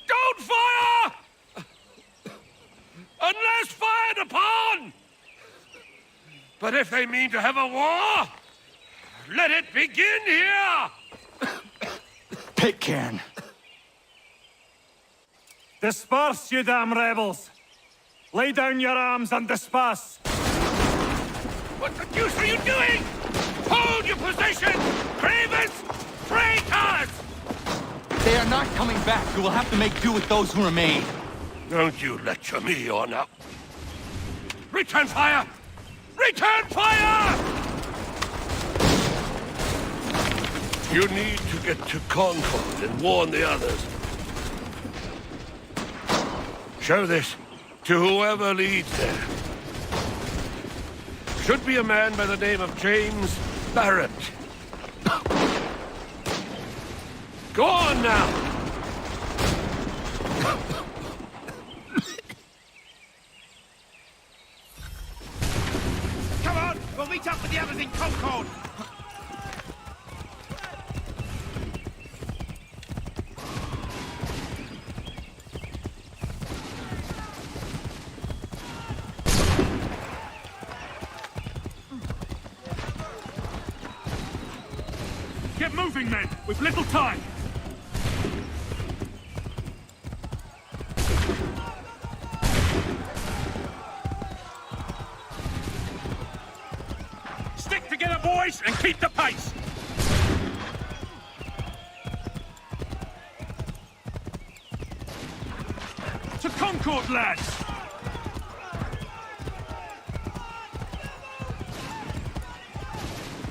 Don't fire! Unless fired upon! But if they mean to have a war, let it begin here! Pitcairn. Disperse, you damn rebels! Lay down your arms and disperse! What the deuce are you doing? Hold your position! Cravens! Traitors! They are not coming back. You will have to make do with those who remain. Don't you lecture me or now. Return fire! Return fire! You need to get to Concord and warn the others. Show this to whoever leads there. Should be a man by the name of James Barrett. Go on now! Come on! We'll meet up with the others in Concord! Get moving, men! We've little time! Stick together, boys, and keep the pace! To Concord, lads!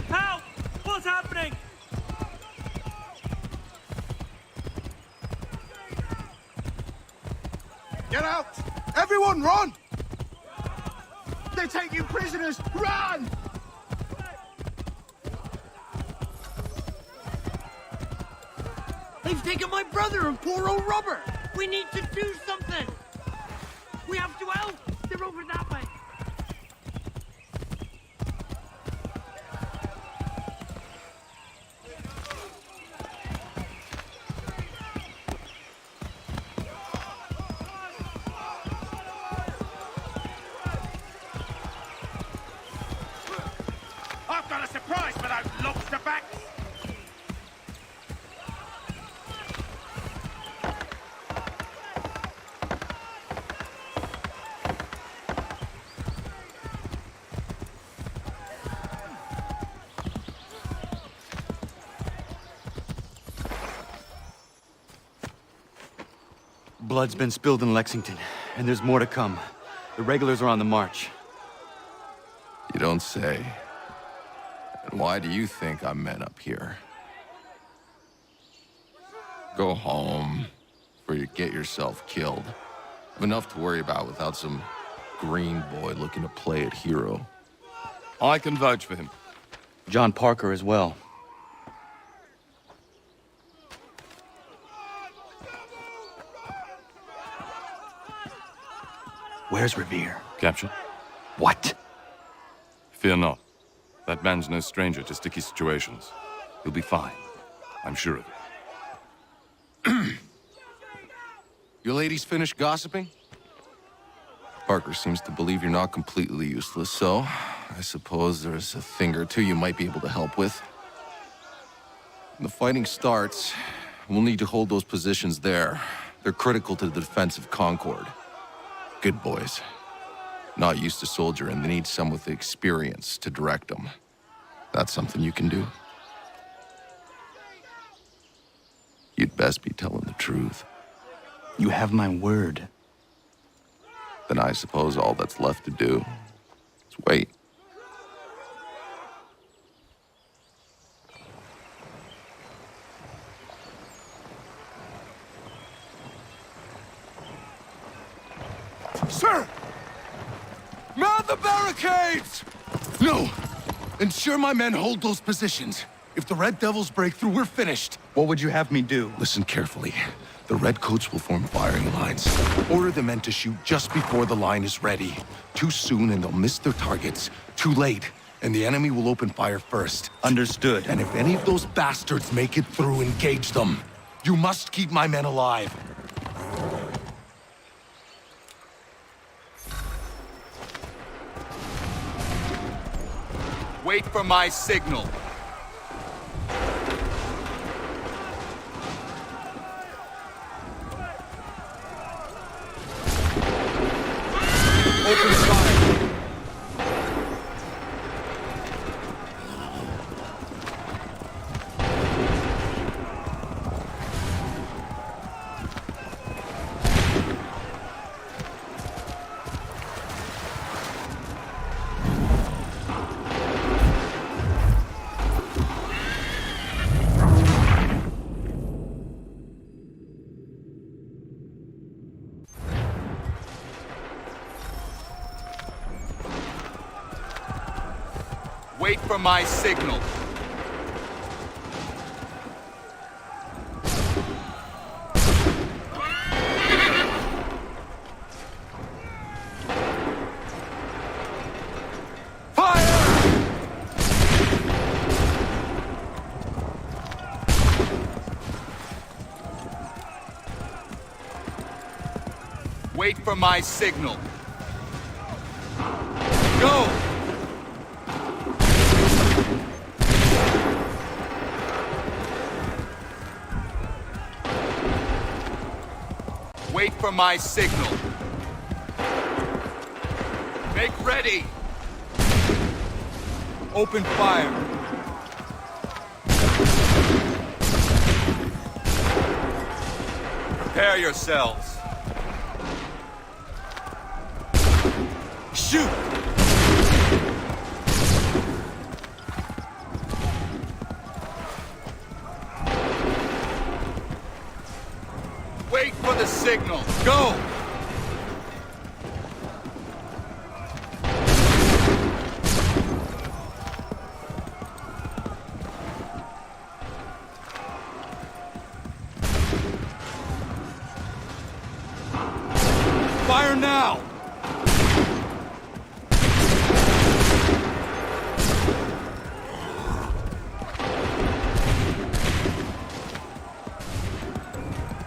Help! What's happening? Get out! Everyone, run! They're taking prisoners! Run! They've taken my brother and poor old Robert! We need to do something! We have to help! They're over that way! I've got a surprise for those lobster backs! Blood's been spilled in Lexington, and there's more to come. The regulars are on the march. You don't say. And why do you think I'm men up here? Go home, before you get yourself killed. I've enough to worry about without some green boy looking to play at hero. I can vouch for him. John Parker as well. Where's Revere? Captured? What? Fear not. That man's no stranger to sticky situations. He'll be fine. I'm sure of it. You ladies finished gossiping? Parker seems to believe you're not completely useless, so I suppose there's a thing or two you might be able to help with. When the fighting starts, we'll need to hold those positions there. They're critical to the defense of Concord. Good boys. Not used to soldiering, they need some with the experience to direct them. That's something you can do. You'd best be telling the truth. You have my word. Then I suppose all that's left to do is wait. Sir! Man the barricades! No! Ensure my men hold those positions. If the Red Devils break through, we're finished. What would you have me do? Listen carefully. The Redcoats will form firing lines. Order the men to shoot just before the line is ready. Too soon and they'll miss their targets. Too late, and the enemy will open fire first. Understood. And if any of those bastards make it through, engage them. You must keep my men alive. Wait for my signal. Open fire. Wait for my signal. Wait for my signal. Go! Wait for my signal. Make ready! Open fire. Prepare yourselves. Shoot! Wait for the signal. Go! Fire now!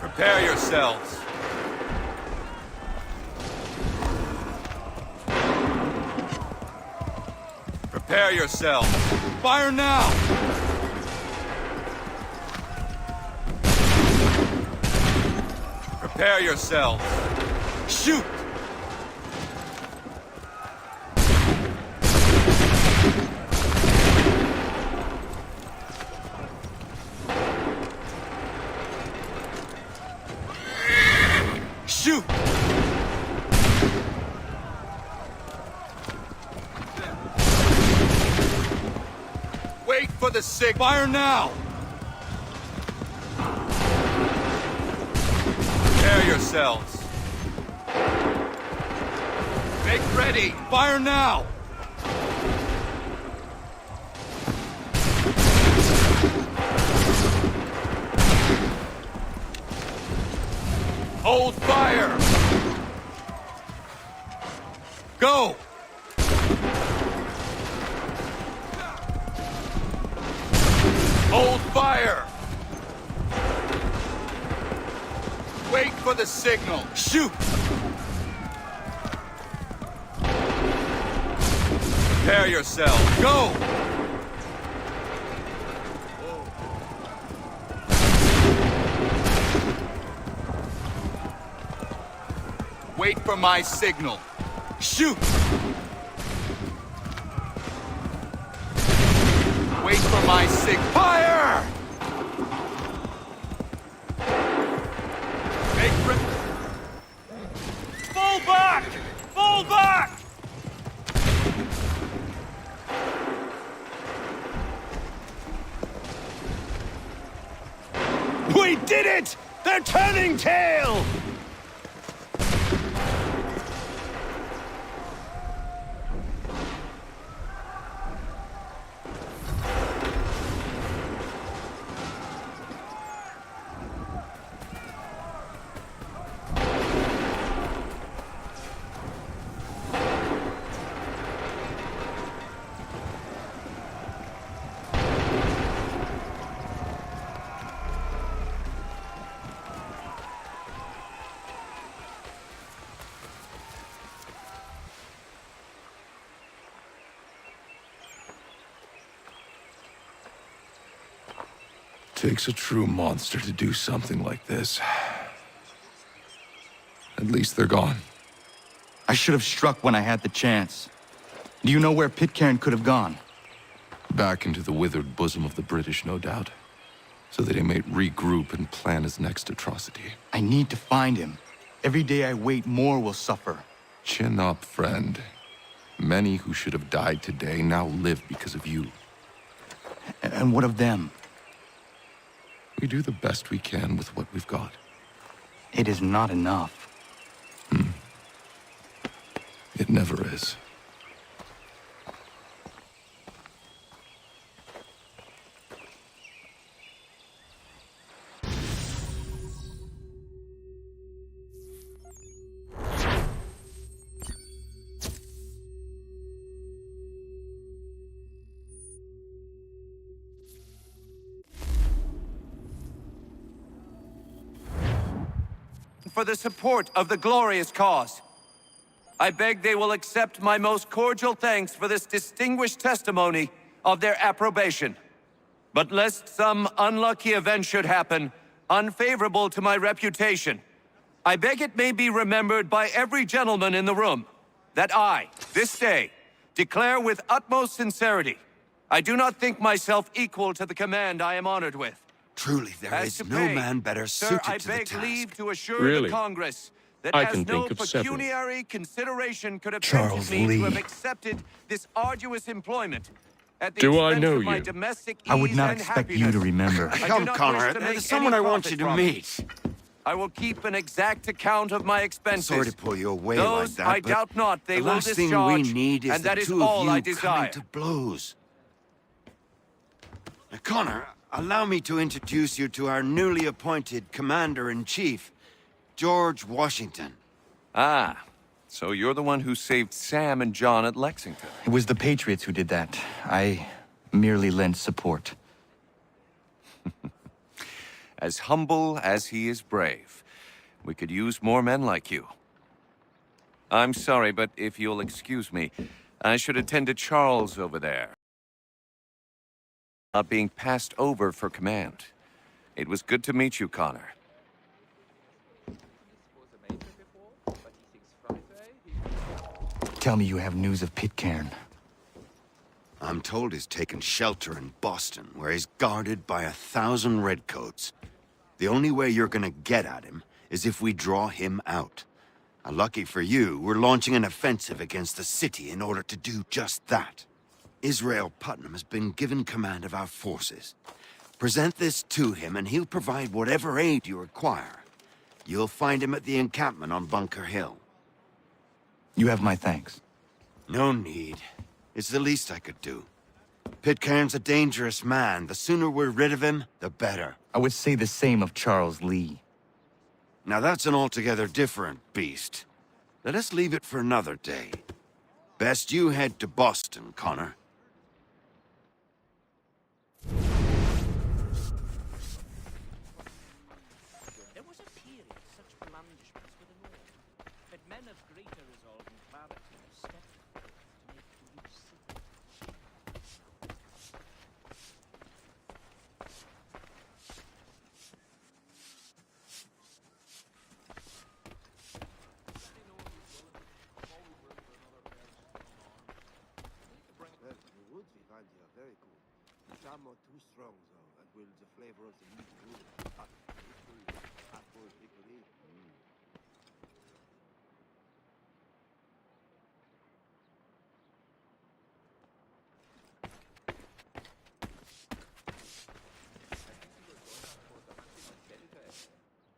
Prepare yourselves. Prepare yourselves. Fire now! Prepare yourselves. Shoot! Shoot! Wait for the signal. Fire now! Prepare yourselves. Make ready. Fire now! Hold fire! Go! Hold fire! Wait for the signal. Shoot! Prepare yourself. Go! Wait for my signal. Shoot! Wait for my signal. Fire! Make ready. Fall back! Fall back! We did it! They're turning tail! Takes a true monster to do something like this. At least they're gone. I should have struck when I had the chance. Do you know where Pitcairn could have gone? Back into the withered bosom of the British, no doubt. So that he may regroup and plan his next atrocity. I need to find him. Every day I wait, more will suffer. Chin up, friend. Many who should have died today now live because of you. And what of them? We do the best we can with what we've got. It is not enough. It never is. for the support of the glorious cause. I beg they will accept my most cordial thanks for this distinguished testimony of their approbation. But lest some unlucky event should happen, unfavorable to my reputation, I beg it may be remembered by every gentleman in the room that I, this day, declare with utmost sincerity, I do not think myself equal to the command I am honored with. Truly, there As is to no pay, man better sir, suited I to the beg task. leave to assure Really? the Congress that I as can no think of several. pecuniary consideration could have Charles tempted me Lee. to have accepted this arduous employment at the Do I expense know of my you? domestic I would ease not and expect you to happiness. remember. I do Come, not Connor, wish to make there's someone any I want profit you to from it. meet. I will keep an exact account of my expenses. Sorry to pull you away Those, like that, I but doubt not they the will last discharge, thing we need is and the that is two all of you I desire. coming to blows. Now, Connor, allow me to introduce you to our newly appointed Commander-in-Chief, George Washington. Ah, so you're the one who saved Sam and John at Lexington. It was the Patriots who did that. I merely lent support. As humble as he is brave. We could use more men like you. I'm sorry, but if you'll excuse me, I should attend to Charles over there. Not being passed over for command. It was good to meet you, Connor. Tell me you have news of Pitcairn. I'm told he's taken shelter in Boston, where he's guarded by 1,000 redcoats. The only way you're gonna get at him is if we draw him out. Lucky for you, we're launching an offensive against the city in order to do just that. Israel Putnam has been given command of our forces. Present this to him and he'll provide whatever aid you require. You'll find him at the encampment on Bunker Hill. You have my thanks. No need. It's the least I could do. Pitcairn's a dangerous man. The sooner we're rid of him, the better. I would say the same of Charles Lee. Now that's an altogether different beast. Let us leave it for another day. Best you head to Boston, Connor. There was a period such blandishments were the norm, but men of greater resolve and clarity have stepped forth to make use of it. The woods we find here are very cool. Some are too strong, though, and will the flavor of the meat ruin. Apple, hickory.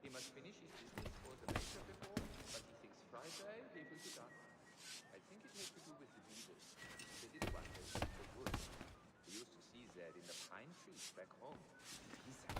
He must finish his business for the major before, but he thinks Friday he will be done. I think it has to do with the beavers. They did one day in the woods. We used to see that in the pine trees back home. He's a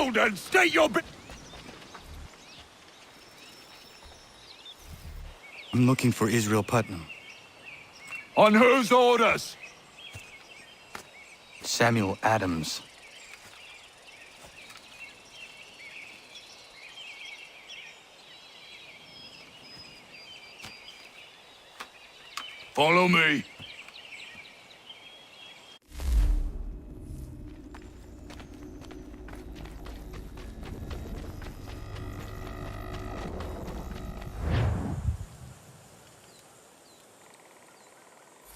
Hold and state your I'm looking for Israel Putnam. On whose orders? Samuel Adams. Follow me.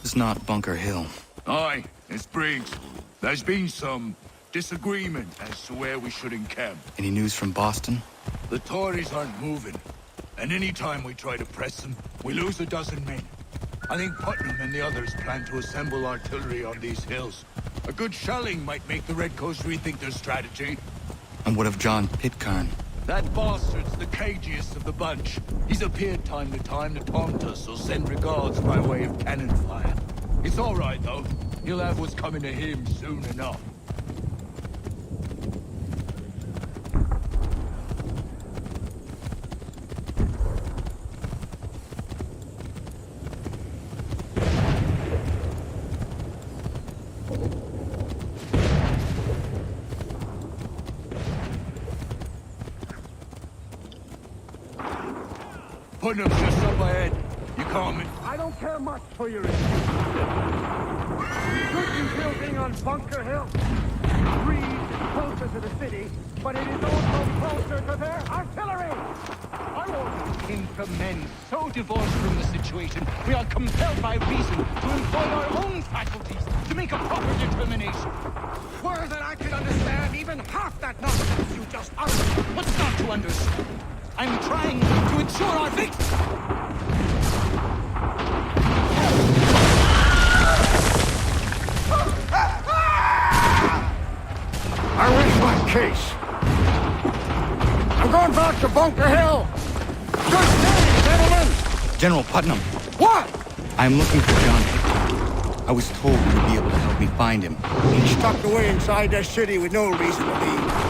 It's not Bunker Hill. Aye, it's Briggs. There's been some disagreement as to where we should encamp. Any news from Boston? The Tories aren't moving, and any time we try to press them, we lose a dozen men. I think Putnam and the others plan to assemble artillery on these hills. A good shelling might make the Redcoats rethink their strategy. And what of John Pitcairn? That bastard's the cagiest of the bunch. He's appeared time to time to taunt us or send regards by way of cannon fire. It's all right, though. He'll have what's coming to him soon enough. Putnam's just up ahead. You call me? I don't care much for your excuse. Could be building on Bunker Hill. Reed is closer to the city, but it is also closer to their artillery. I won't think of men so divorced from the situation, we are compelled by reason to employ our own faculties to make a proper determination. Were that I could understand even half that nonsense you just uttered. What's not to understand? I'm trying to ensure our victory. I wish my case. I'm going back to Bunker Hill. Good day, gentlemen. General Putnam. What? I'm looking for John Pitcairn. I was told you would be able to help me find him. He's tucked away inside that city with no reason to leave.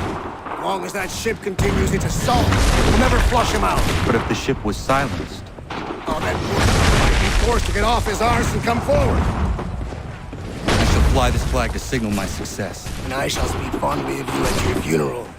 As long as that ship continues its assault, we'll never flush him out. But if the ship was silenced? Oh, that poor might be forced to get off his arse and come forward. I shall fly this flag to signal my success. And I shall speak fondly of you at your funeral.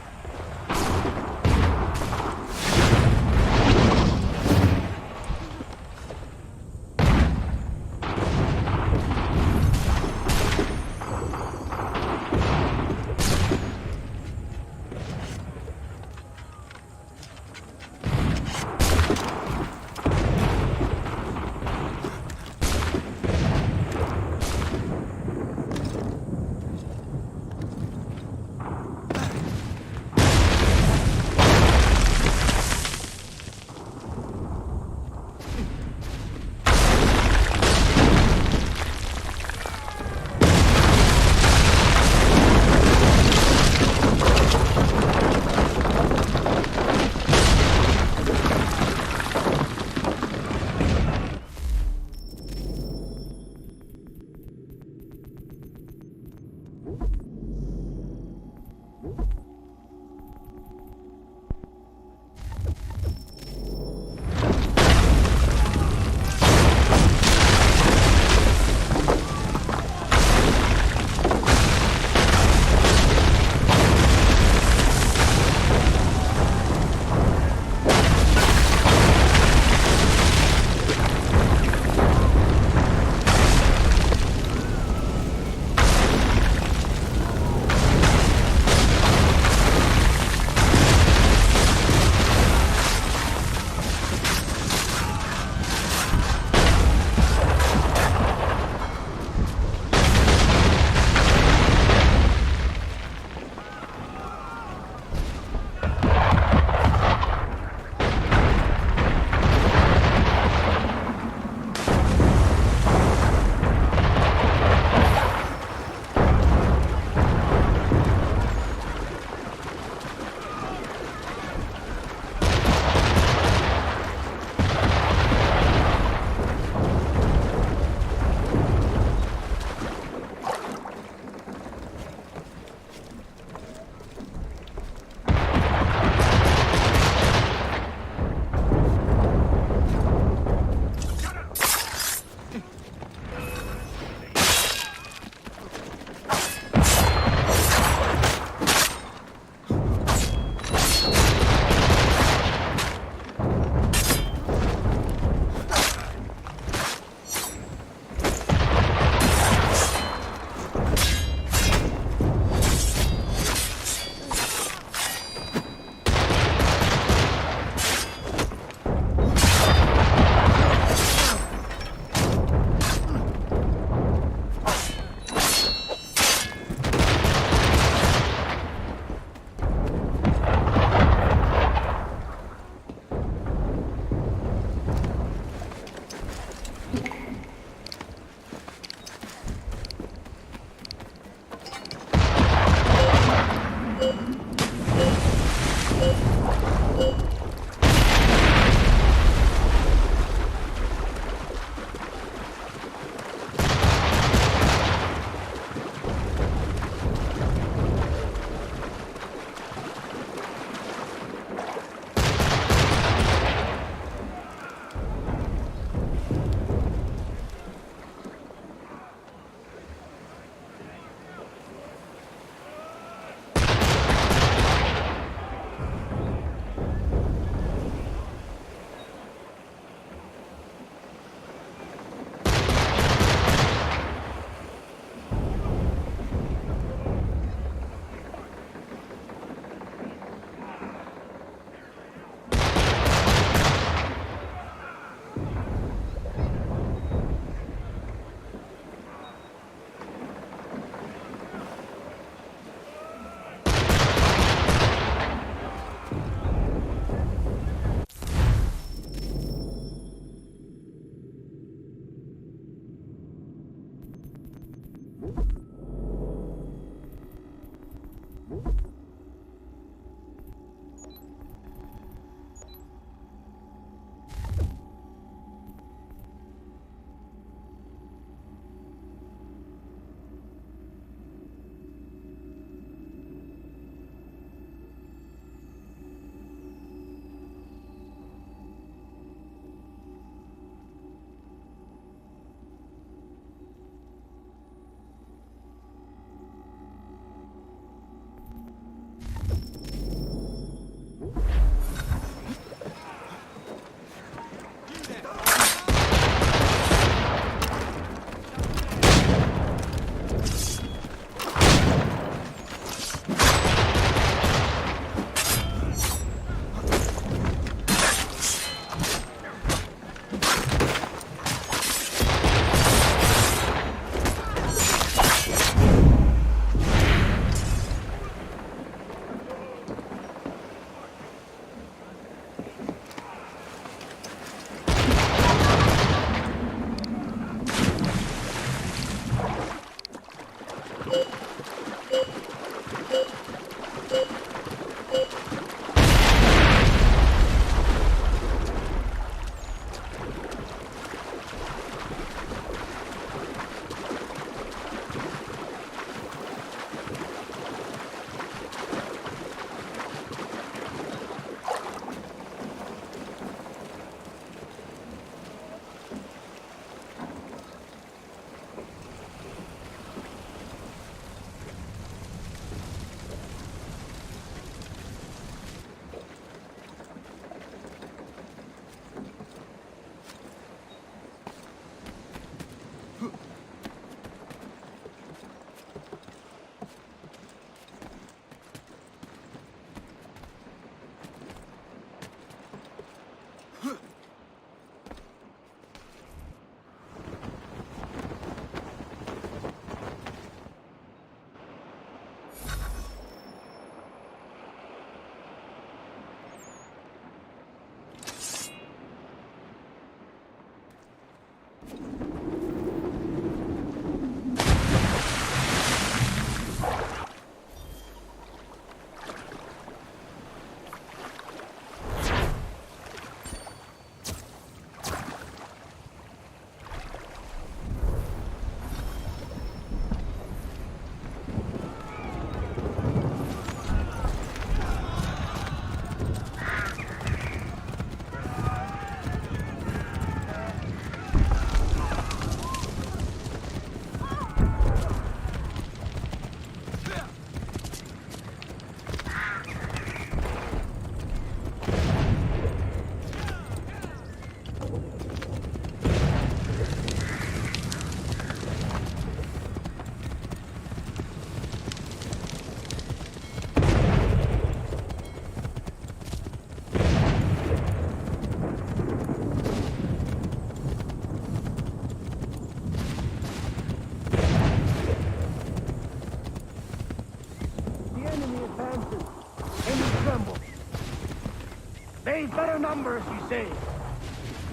They've better numbers, you say.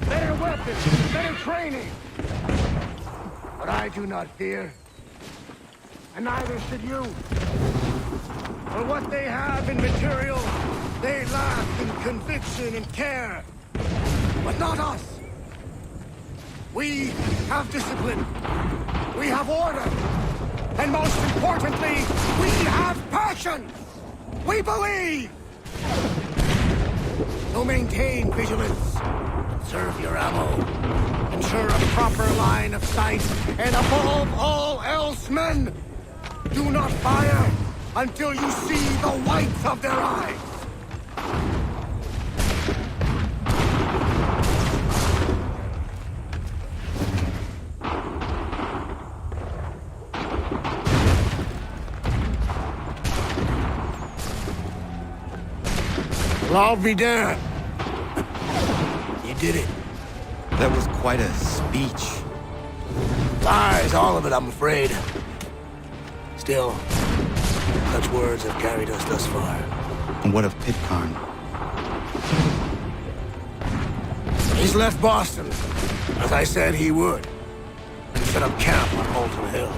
Better weapons, better training. But I do not fear. And neither should you. For what they have in material, they lack in conviction and care. But not us. We have discipline. We have order. And most importantly, we have passion. We believe. So maintain vigilance. Conserve your ammo. Ensure a proper line of sight. And above all else, men, do not fire until you see the whites of their eyes. Well, I'll be damned. You did it. That was quite a speech. Lies, all of it, I'm afraid. Still, such words have carried us thus far. And what of Pitcairn? He's left Boston, as I said he would, and set up camp on Holton Hill.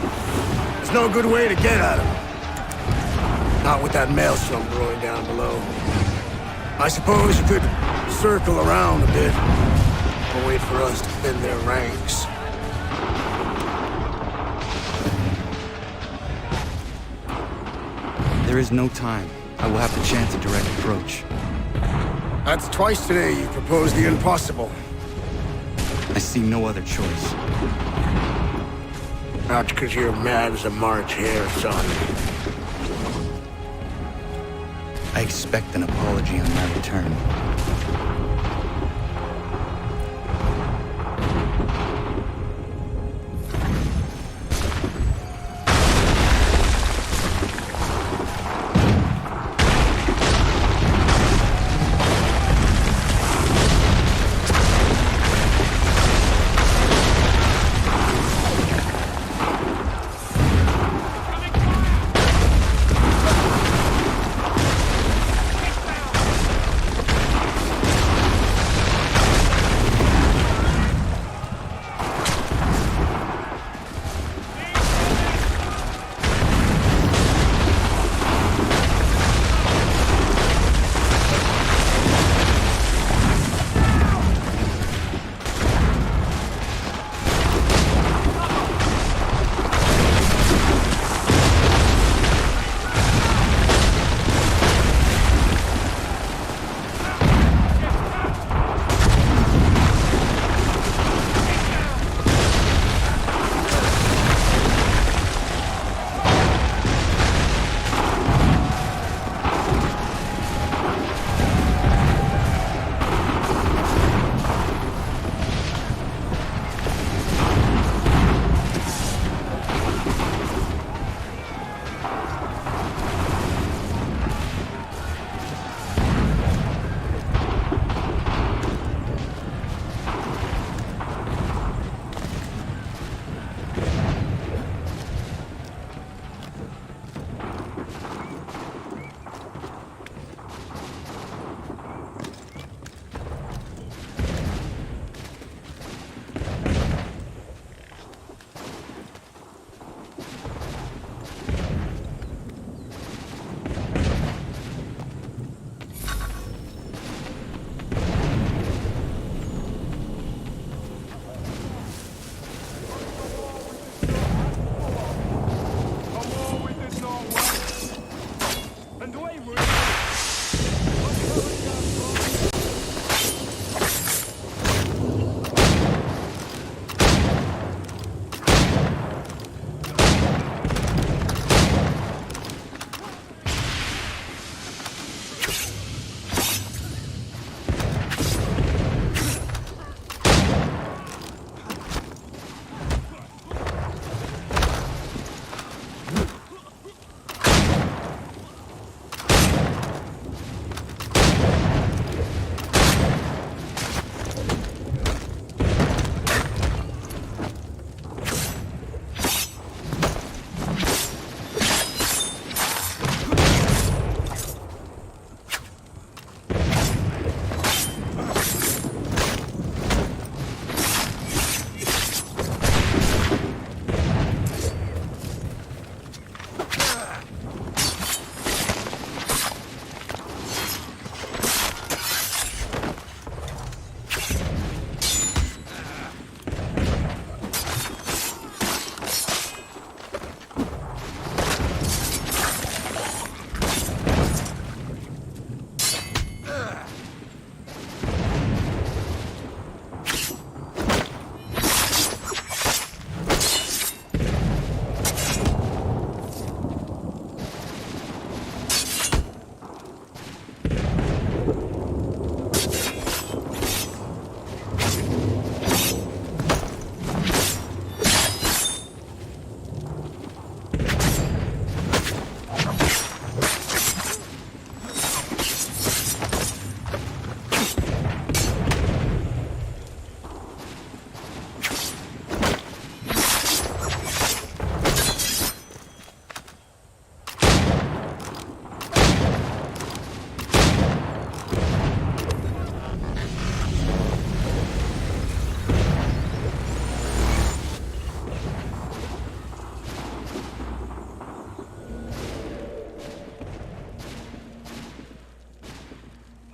There's no good way to get at them. Not with that maelstrom brewing down below. I suppose you could circle around a bit, or wait for us to thin their ranks. There is no time. I will have to chance a direct approach. That's twice today you proposed the impossible. I see no other choice. Not because you're mad as a March hare, son. I expect an apology on my return.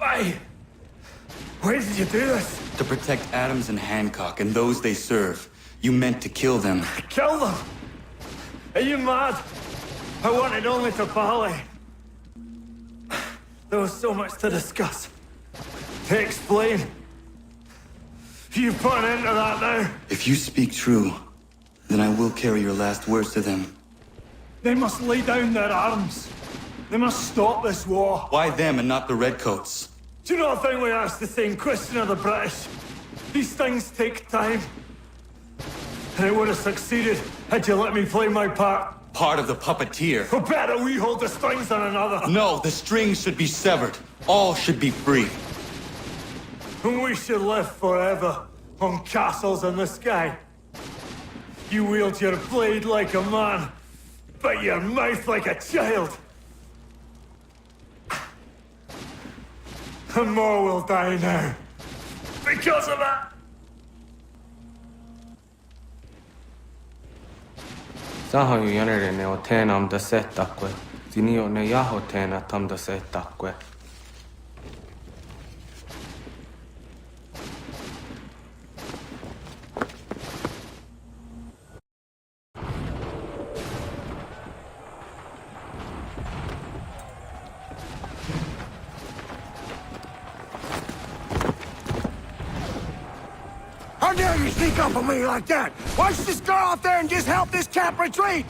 Why? Why did you do this? To protect Adams and Hancock and those they serve, you meant to kill them. Kill them? Are you mad? I wanted only to parley. There was so much to discuss, to explain. You put an end to that now. If you speak true, then I will carry your last words to them. They must lay down their arms. They must stop this war. Why them and not the Redcoats? Do you not think we asked the same question of the British? These things take time. And it would have succeeded had you let me play my part. Part of the puppeteer. Or better, we hold the strings on another. No, the strings should be severed. All should be free. And we should live forever on castles in the sky. You wield your blade like a man, but your mouth like a child. And more will die now. Because of that. Saho yanere ne otena da setakwe. Zinio ne yahotena tam da setakwe. How dare you sneak up on me like that? Why don't you just go out there and just help this camp retreat?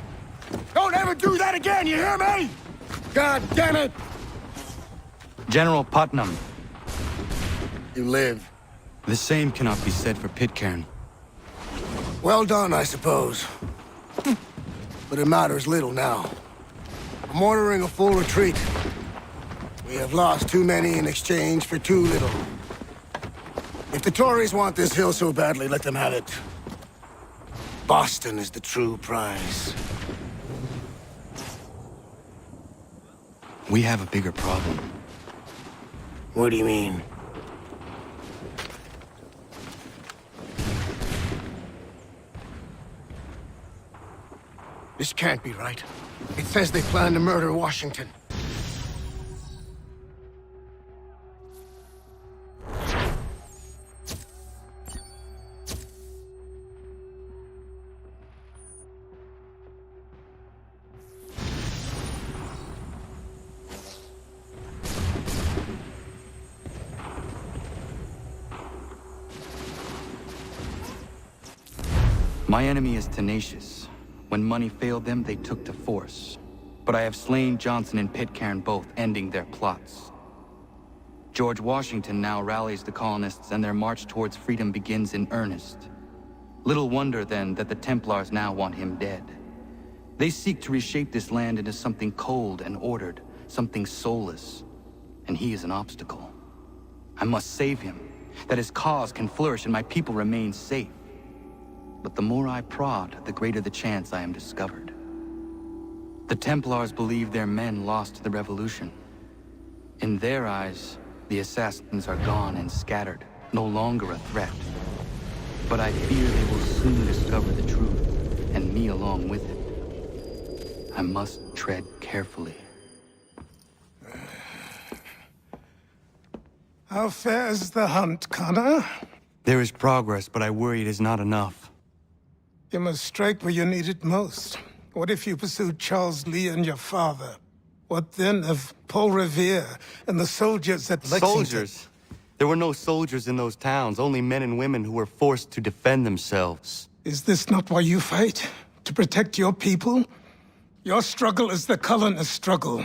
Don't ever do that again, you hear me? God damn it! General Putnam. You live. The same cannot be said for Pitcairn. Well done, I suppose. But it matters little now. I'm ordering a full retreat. We have lost too many in exchange for too little. If the Tories want this hill so badly, let them have it. Boston is the true prize. We have a bigger problem. What do you mean? This can't be right. It says they plan to murder Washington. My enemy is tenacious. When money failed them, they took to force. But I have slain Johnson and Pitcairn both, ending their plots. George Washington now rallies the colonists, and their march towards freedom begins in earnest. Little wonder, then, that the Templars now want him dead. They seek to reshape this land into something cold and ordered, something soulless. And he is an obstacle. I must save him, that his cause can flourish and my people remain safe. But the more I prod, the greater the chance I am discovered. The Templars believe their men lost the revolution. In their eyes, the assassins are gone and scattered, no longer a threat. But I fear they will soon discover the truth, and me along with it. I must tread carefully. How fares the hunt, Connor? There is progress, but I worry it is not enough. You must strike where you need it most. What if you pursued Charles Lee and your father? What then of Paul Revere and the soldiers at Lexington? Soldiers? There were no soldiers in those towns, only men and women who were forced to defend themselves. Is this not why you fight? To protect your people? Your struggle is the colonists' struggle.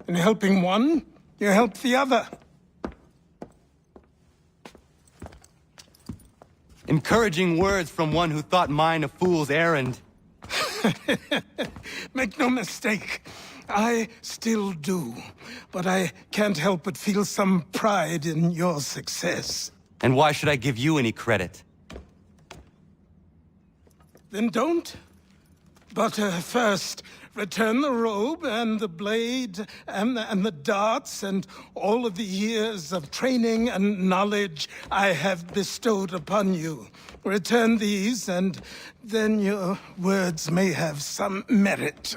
In helping one, you help the other. Encouraging words from one who thought mine a fool's errand. Make no mistake, I still do. But I can't help but feel some pride in your success. And why should I give you any credit? Then don't. But first, return the robe and the blade and the darts and all of the years of training and knowledge I have bestowed upon you. Return these, and then your words may have some merit.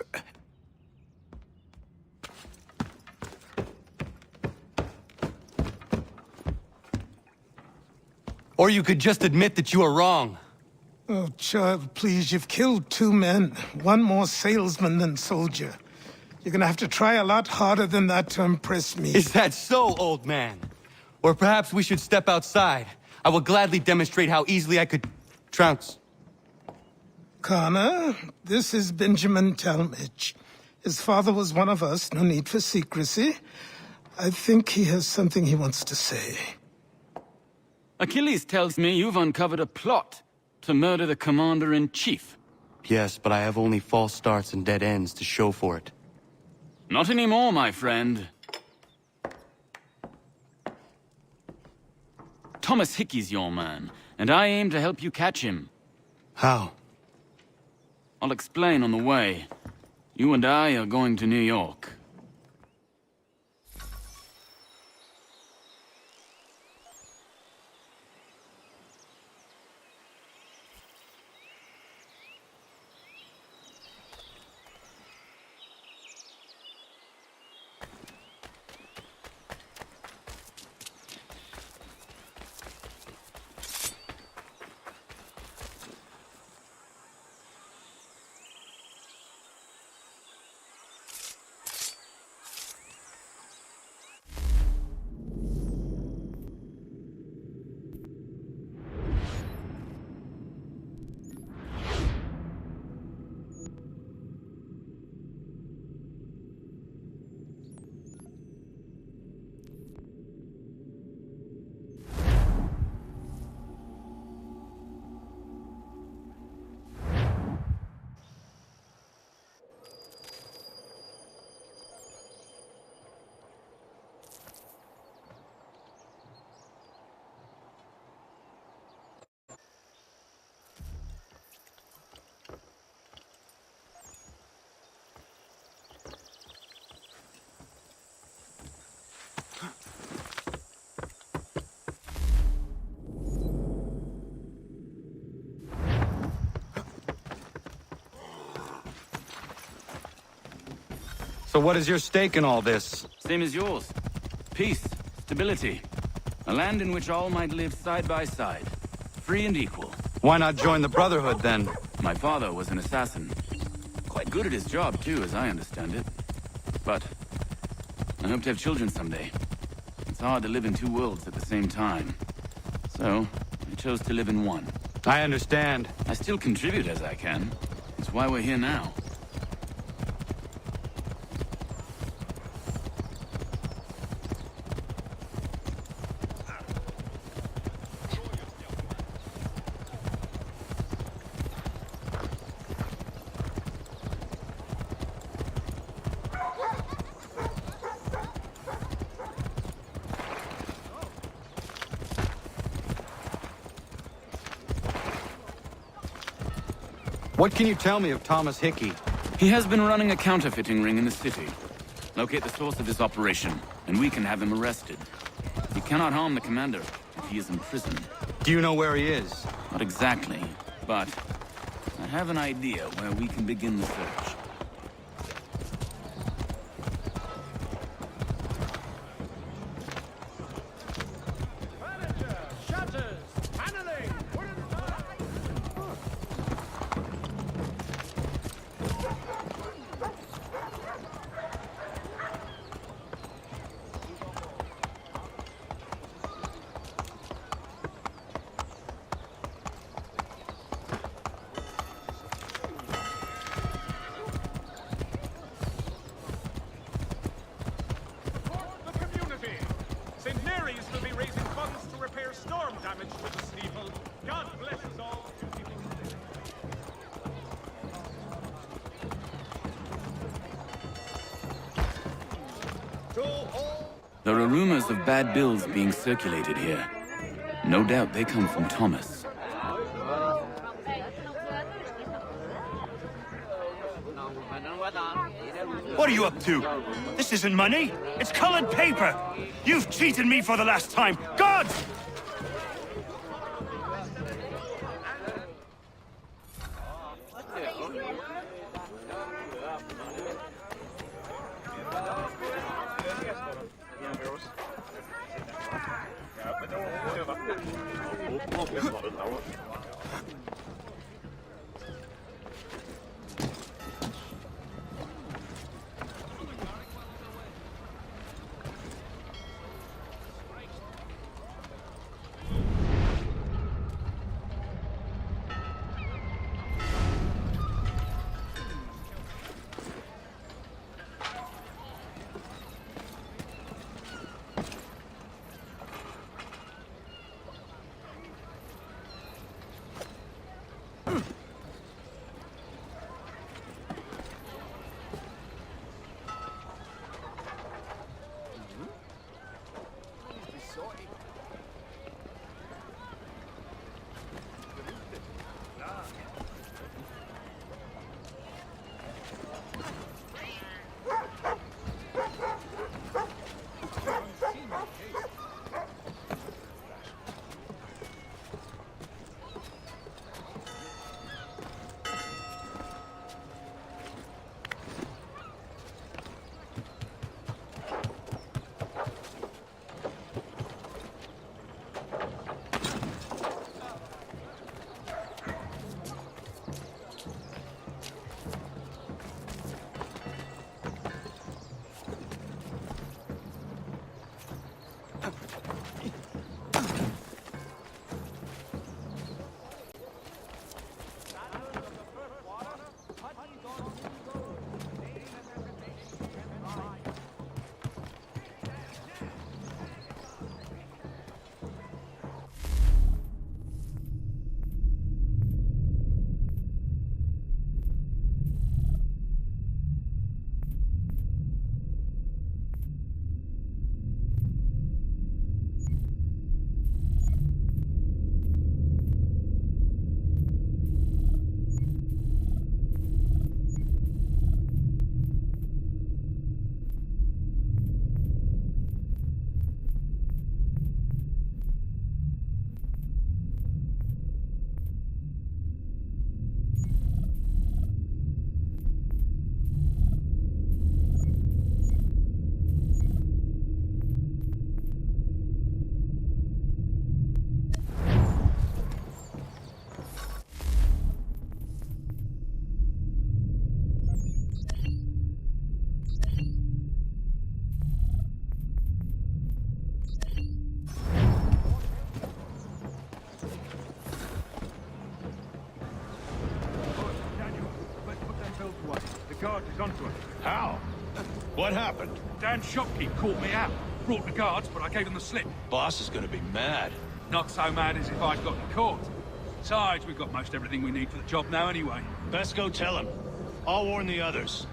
Or you could just admit that you were wrong. Oh, child, please, you've killed 2 men. One more salesman than soldier. You're gonna have to try a lot harder than that to impress me. Is that so, old man? Or perhaps we should step outside. I will gladly demonstrate how easily I could trounce. Connor, this is Benjamin Talmadge. His father was one of us, no need for secrecy. I think he has something he wants to say. Achilles tells me you've uncovered a plot to murder the Commander-in-Chief. Yes, but I have only false starts and dead ends to show for it. Not anymore, my friend. Thomas Hickey's your man, and I aim to help you catch him. How? I'll explain on the way. You and I are going to New York. So what is your stake in all this? Same as yours. Peace, stability. A land in which all might live side by side. Free and equal. Why not join the Brotherhood, then? My father was an assassin. Quite good at his job, too, as I understand it. But I hope to have children someday. It's hard to live in 2 worlds at the same time. So, I chose to live in one. I understand. I still contribute as I can. That's why we're here now. What can you tell me of Thomas Hickey? He has been running a counterfeiting ring in the city. Locate the source of this operation, and we can have him arrested. He cannot harm the commander if he is in prison. Do you know where he is? Not exactly, but I have an idea where we can begin the search. There are rumors of bad bills being circulated here. No doubt they come from Thomas. What are you up to? This isn't money. It's colored paper. You've cheated me for the last time. God! guard is onto us. How? What happened? Dan's shopkeep caught me out. Brought the guards, but I gave them the slip. Boss is gonna be mad. Not so mad as if I'd gotten caught. Besides, we've got most everything we need for the job now anyway. Best go tell him. I'll warn the others.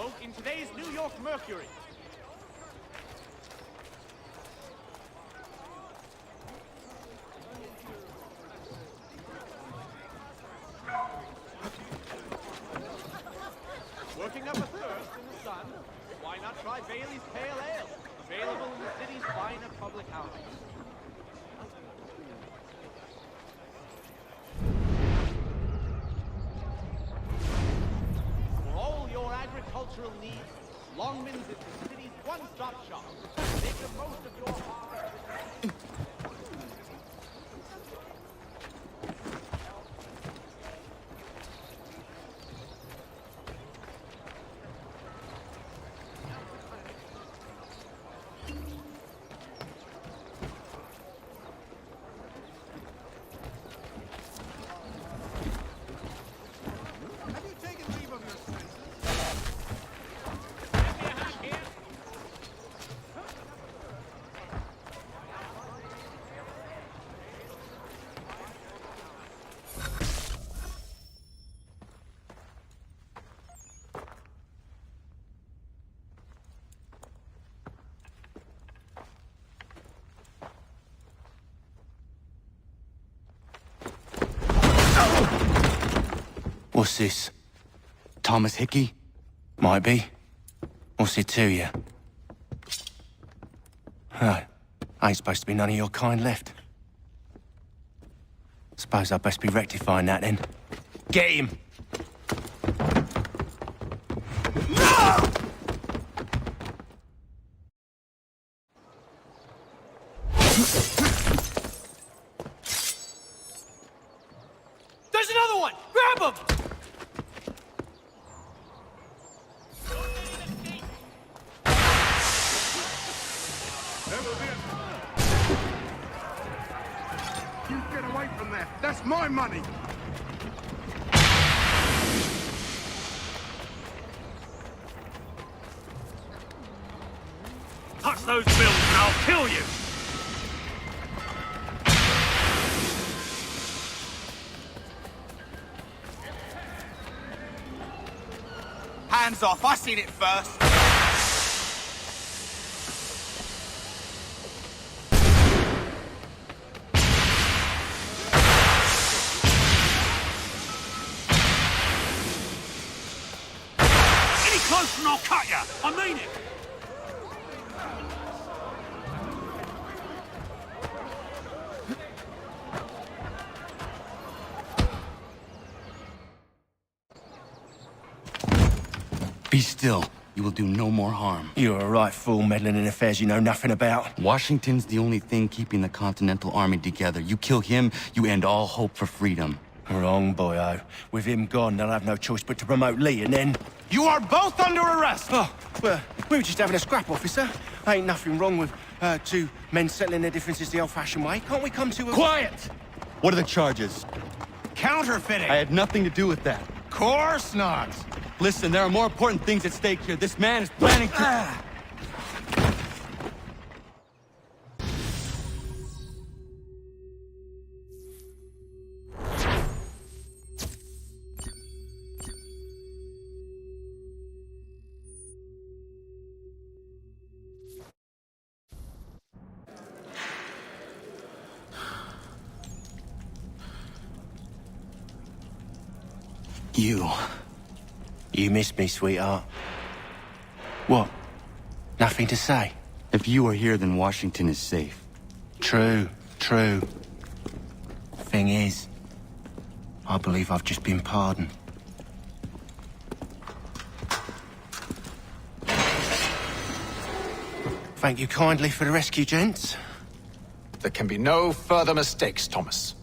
article in today's New York Mercury. Working up a thirst in the sun? Why not try Bailey's Pale Ale? Available in the city's finer public houses. For all your agricultural needs, Longman's is the city's one-stop shop. Make the most of your hard... What's this? Thomas Hickey? Might be. What's it to you? Right. Ain't supposed to be none of your kind left. Suppose I best be rectifying that then. Get him! There's another one! Grab him! You get away from there. That's my money. Touch those bills and I'll kill you! Hands off, I seen it first. Any closer and I'll cut you! I mean it! Be still. You will do no more harm. You're a right fool meddling in affairs you know nothing about. Washington's the only thing keeping the Continental Army together. You kill him, you end all hope for freedom. Wrong, boyo. With him gone, they'll have no choice but to promote Lee, and then... You are both under arrest! Oh, well, we were just having a scrap, officer. Ain't nothing wrong with two men settling their differences the old-fashioned way. Can't we come to a... Quiet! What are the charges? Counterfeiting! I had nothing to do with that. Course not! Listen, there are more important things at stake here. This man is planning to... You missed me, sweetheart. What? Nothing to say? If you are here, then Washington is safe. True. Thing is, I believe I've just been pardoned. Thank you kindly for the rescue, gents. There can be no further mistakes, Thomas.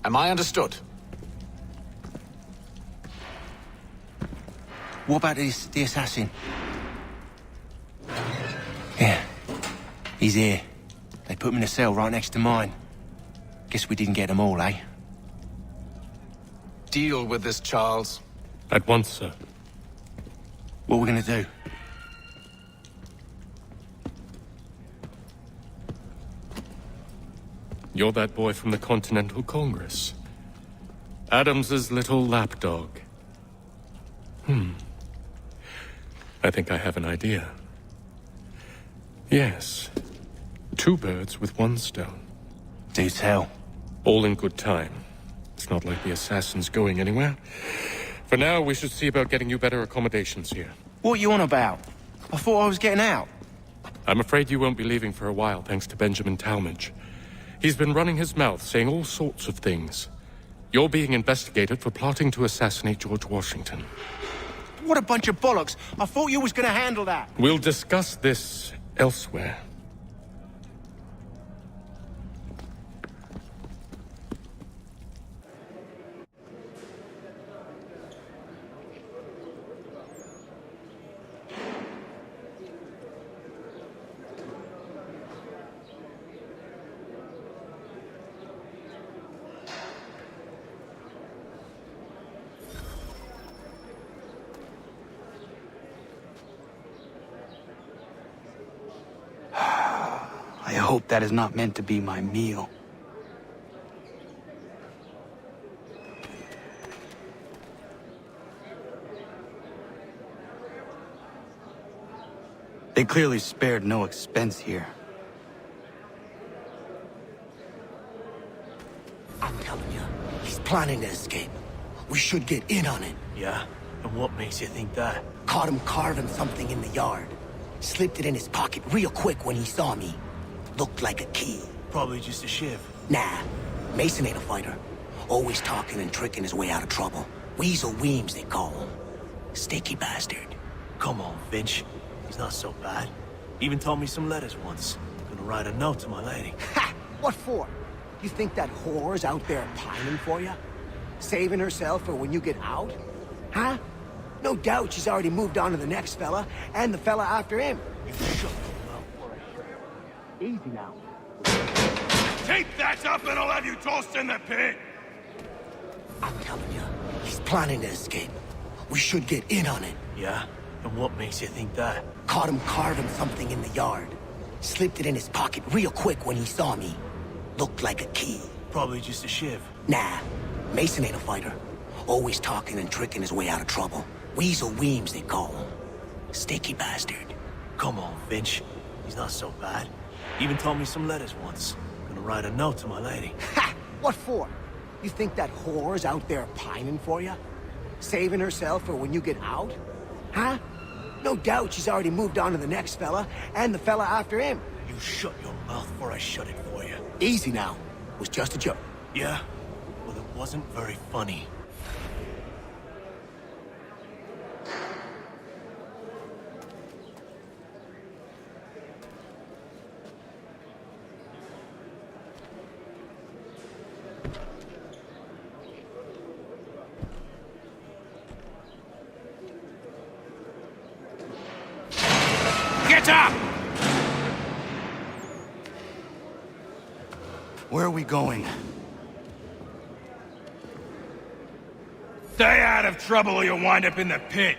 Am I understood? What about the assassin? Yeah. He's here. They put him in a cell right next to mine. Guess we didn't get them all, eh? Deal with this, Charles. At once, sir. What are we gonna do? You're that boy from the Continental Congress. Adams's little lapdog. I think I have an idea. Yes. 2 birds with 1 stone. Do tell. All in good time. It's not like the assassin's going anywhere. For now, we should see about getting you better accommodations here. What you on about? I thought I was getting out. I'm afraid you won't be leaving for a while, thanks to Benjamin Talmadge. He's been running his mouth, saying all sorts of things. You're being investigated for plotting to assassinate George Washington. What a bunch of bollocks. I thought you was gonna handle that. We'll discuss this elsewhere. I hope that is not meant to be my meal. They clearly spared no expense here. I'm telling you, he's planning to escape. We should get in on it. Yeah? And what makes you think that? Caught him carving something in the yard. Slipped it in his pocket real quick when he saw me. Looked like a key. Probably just a shiv. Nah, Mason ain't a fighter. Always talking and tricking his way out of trouble. Weasel Weems, they call him. Sticky bastard. Come on, Finch. He's not so bad. Even told me some letters once. Gonna write a note to my lady. Ha! What for? You think that whore's out there pining for you? Saving herself for when you get out? Huh? No doubt she's already moved on to the next fella, and the fella after him. You shut your mouth for a Easy now. Take that up and I'll have you tossed in the pit! I'm telling you, he's planning to escape. We should get in on it. Yeah? And what makes you think that? Caught him carving something in the yard. Slipped it in his pocket real quick when he saw me. Looked like a key. Probably just a shiv. Nah, Mason ain't a fighter. Always talking and tricking his way out of trouble. Weasel Weems, they call him. Sticky bastard. Come on, Finch. He's not so bad. Even told me some letters once. Gonna write a note to my lady. Ha! What for? You think that whore's out there pining for you? Saving herself for when you get out? Huh? No doubt she's already moved on to the next fella, and the fella after him. You shut your mouth before I shut it for you. Easy now. It was just a joke. Yeah? Well, it wasn't very funny. Get up! Where are we going? Stay out of trouble or you'll wind up in the pit.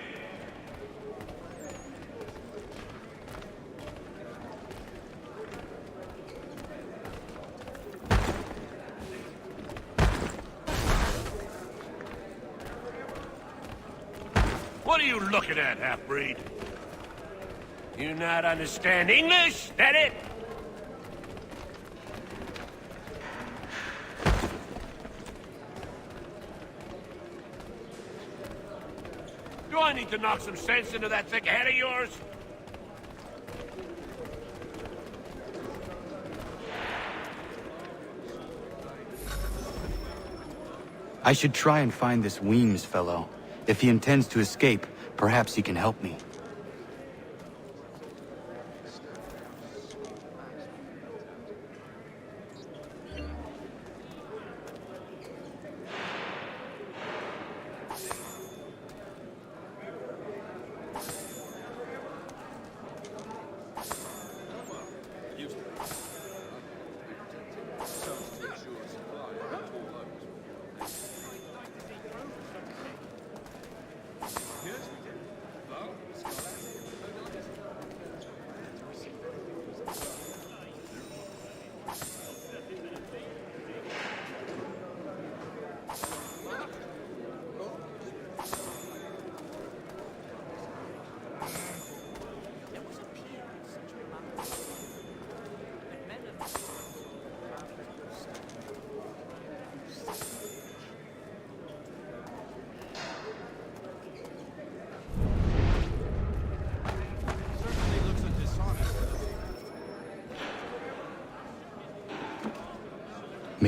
What are you looking at, half-breed? You not understand English? That it? Do I need to knock some sense into that thick head of yours? I should try and find this Weems fellow. If he intends to escape, perhaps he can help me.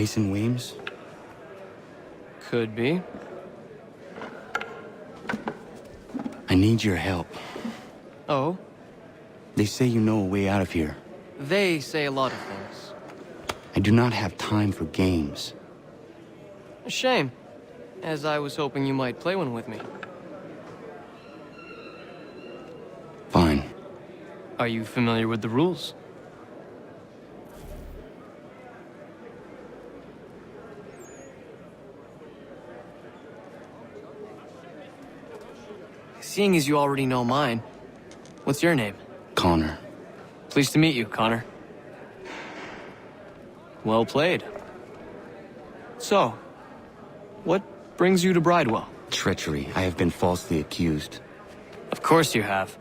Mason Weems? Could be. I need your help. Oh? They say you know a way out of here. They say a lot of things. I do not have time for games. A shame, as I was hoping you might play one with me. Fine. Are you familiar with the rules? Seeing as you already know mine, what's your name? Connor. Pleased to meet you, Connor. Well played. So, what brings you to Bridewell? Treachery. I have been falsely accused. Of course you have.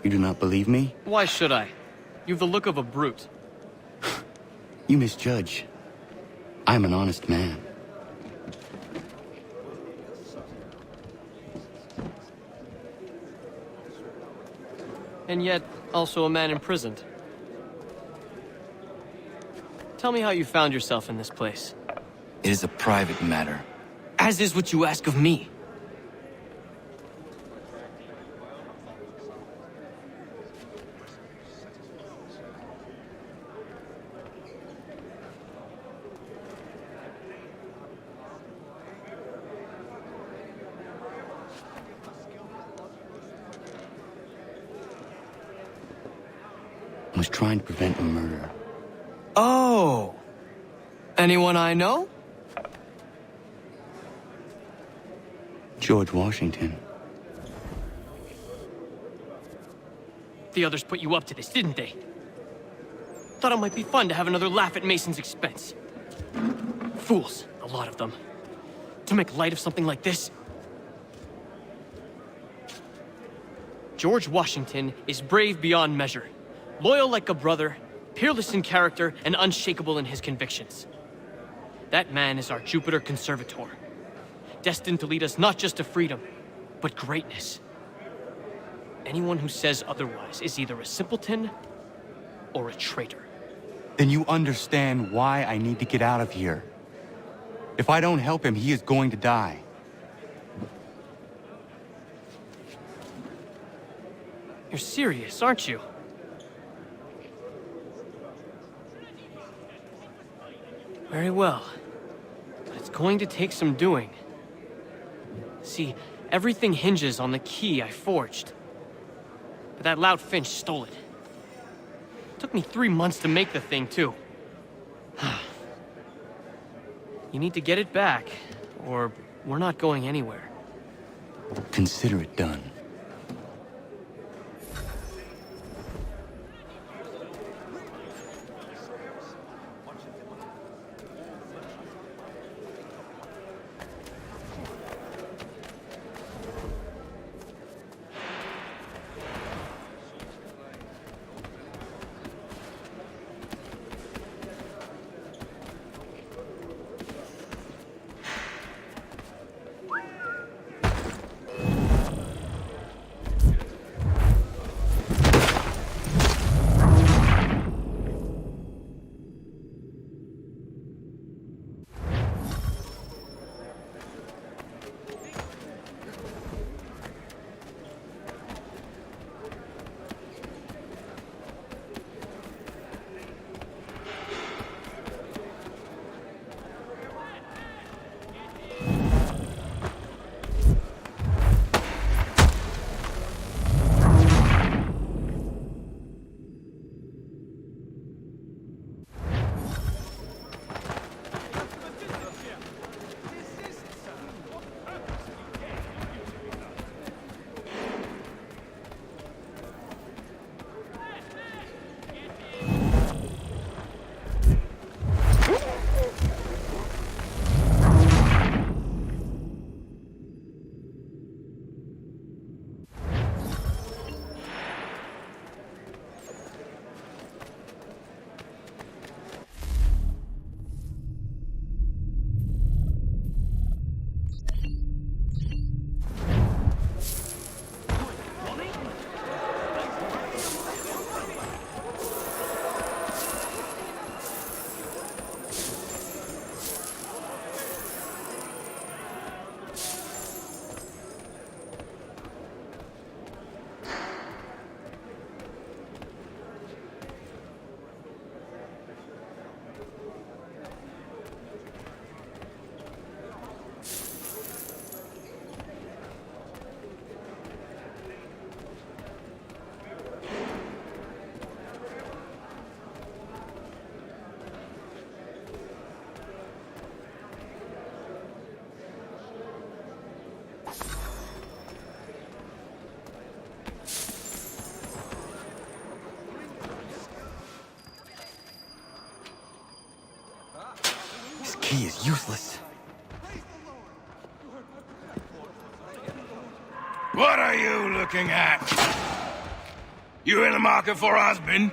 You do not believe me? Why should I? You've the look of a brute. You misjudge. I am an honest man. And yet, also a man imprisoned. Tell me how you found yourself in this place. It is a private matter. As is what you ask of me. I was trying to prevent a murder. Oh! Anyone I know? George Washington. The others put you up to this, didn't they? Thought it might be fun to have another laugh at Mason's expense. Fools, a lot of them. To make light of something like this. George Washington is brave beyond measure. Loyal like a brother, peerless in character, and unshakable in his convictions. That man is our Jupiter Conservator, destined to lead us not just to freedom, but greatness. Anyone who says otherwise is either a simpleton or a traitor. Then you understand why I need to get out of here. If I don't help him, he is going to die. You're serious, aren't you? Very well. But it's going to take some doing. See, everything hinges on the key I forged. But that loud Finch stole it. Took me 3 months to make the thing, too. You need to get it back, or we're not going anywhere. Consider it done. key is useless. What are you looking at? You in the market for a husband?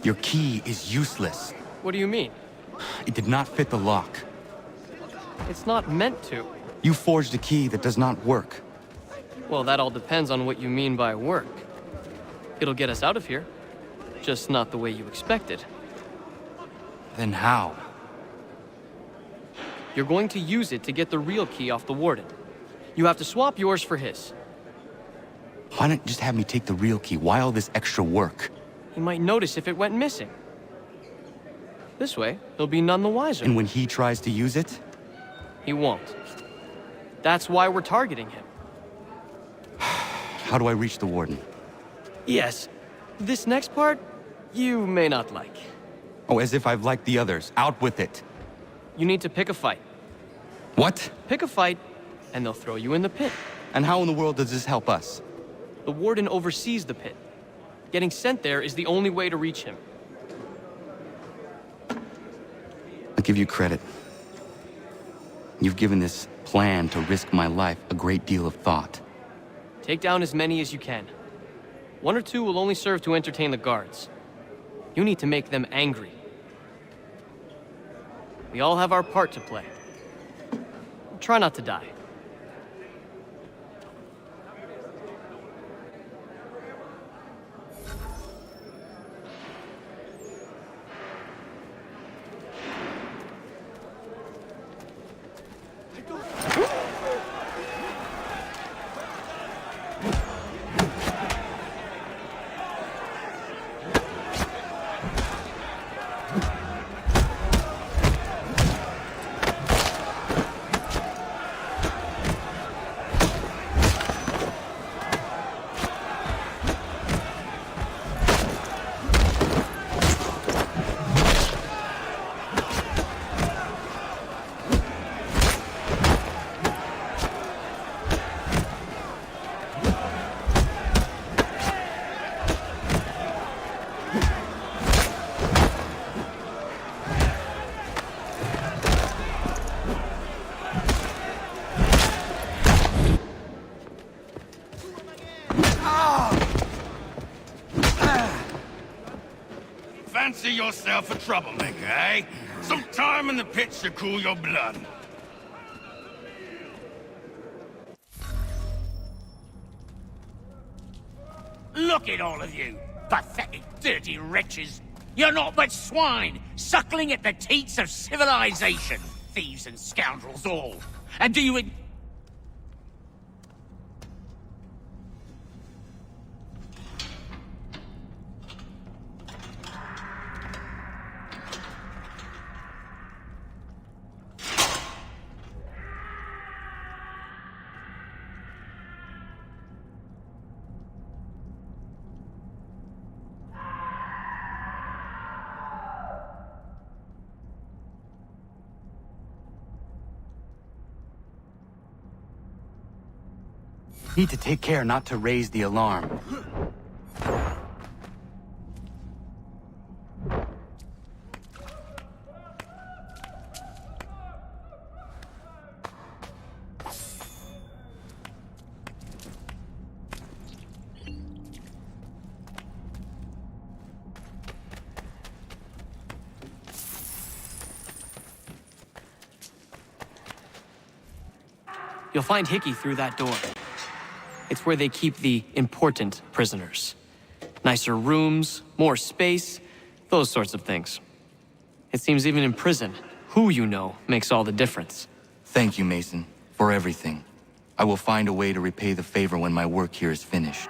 Your key is useless. What do you mean? It did not fit the lock. It's not meant to. You forged a key that does not work. Well, that all depends on what you mean by work. It'll get us out of here. Just not the way you expected. Then how? You're going to use it to get the real key off the warden. You have to swap yours for his. Why not just have me take the real key? Why all this extra work? He might notice if it went missing. This way, he'll be none the wiser. And when he tries to use it? He won't. That's why we're targeting him. How do I reach the warden? Yes. This next part, you may not like. Oh, as if I've liked the others. Out with it. You need to pick a fight. What? Pick a fight, and they'll throw you in the pit. And how in the world does this help us? The warden oversees the pit. Getting sent there is the only way to reach him. I'll give you credit. You've given this plan to risk my life a great deal of thought. Take down as many as you can. 1 or 2 will only serve to entertain the guards. You need to make them angry. We all have our part to play. Try not to die. Fancy yourself a troublemaker, eh? Some time in the pit should cool your blood. Look at all of you, pathetic, dirty wretches. You're not but swine, suckling at the teats of civilization. Thieves and scoundrels all. And do you... Need to take care not to raise the alarm. You'll find Hickey through that door. It's where they keep the important prisoners. Nicer rooms, more space, those sorts of things. It seems even in prison, who you know makes all the difference. Thank you, Mason, for everything. I will find a way to repay the favor when my work here is finished.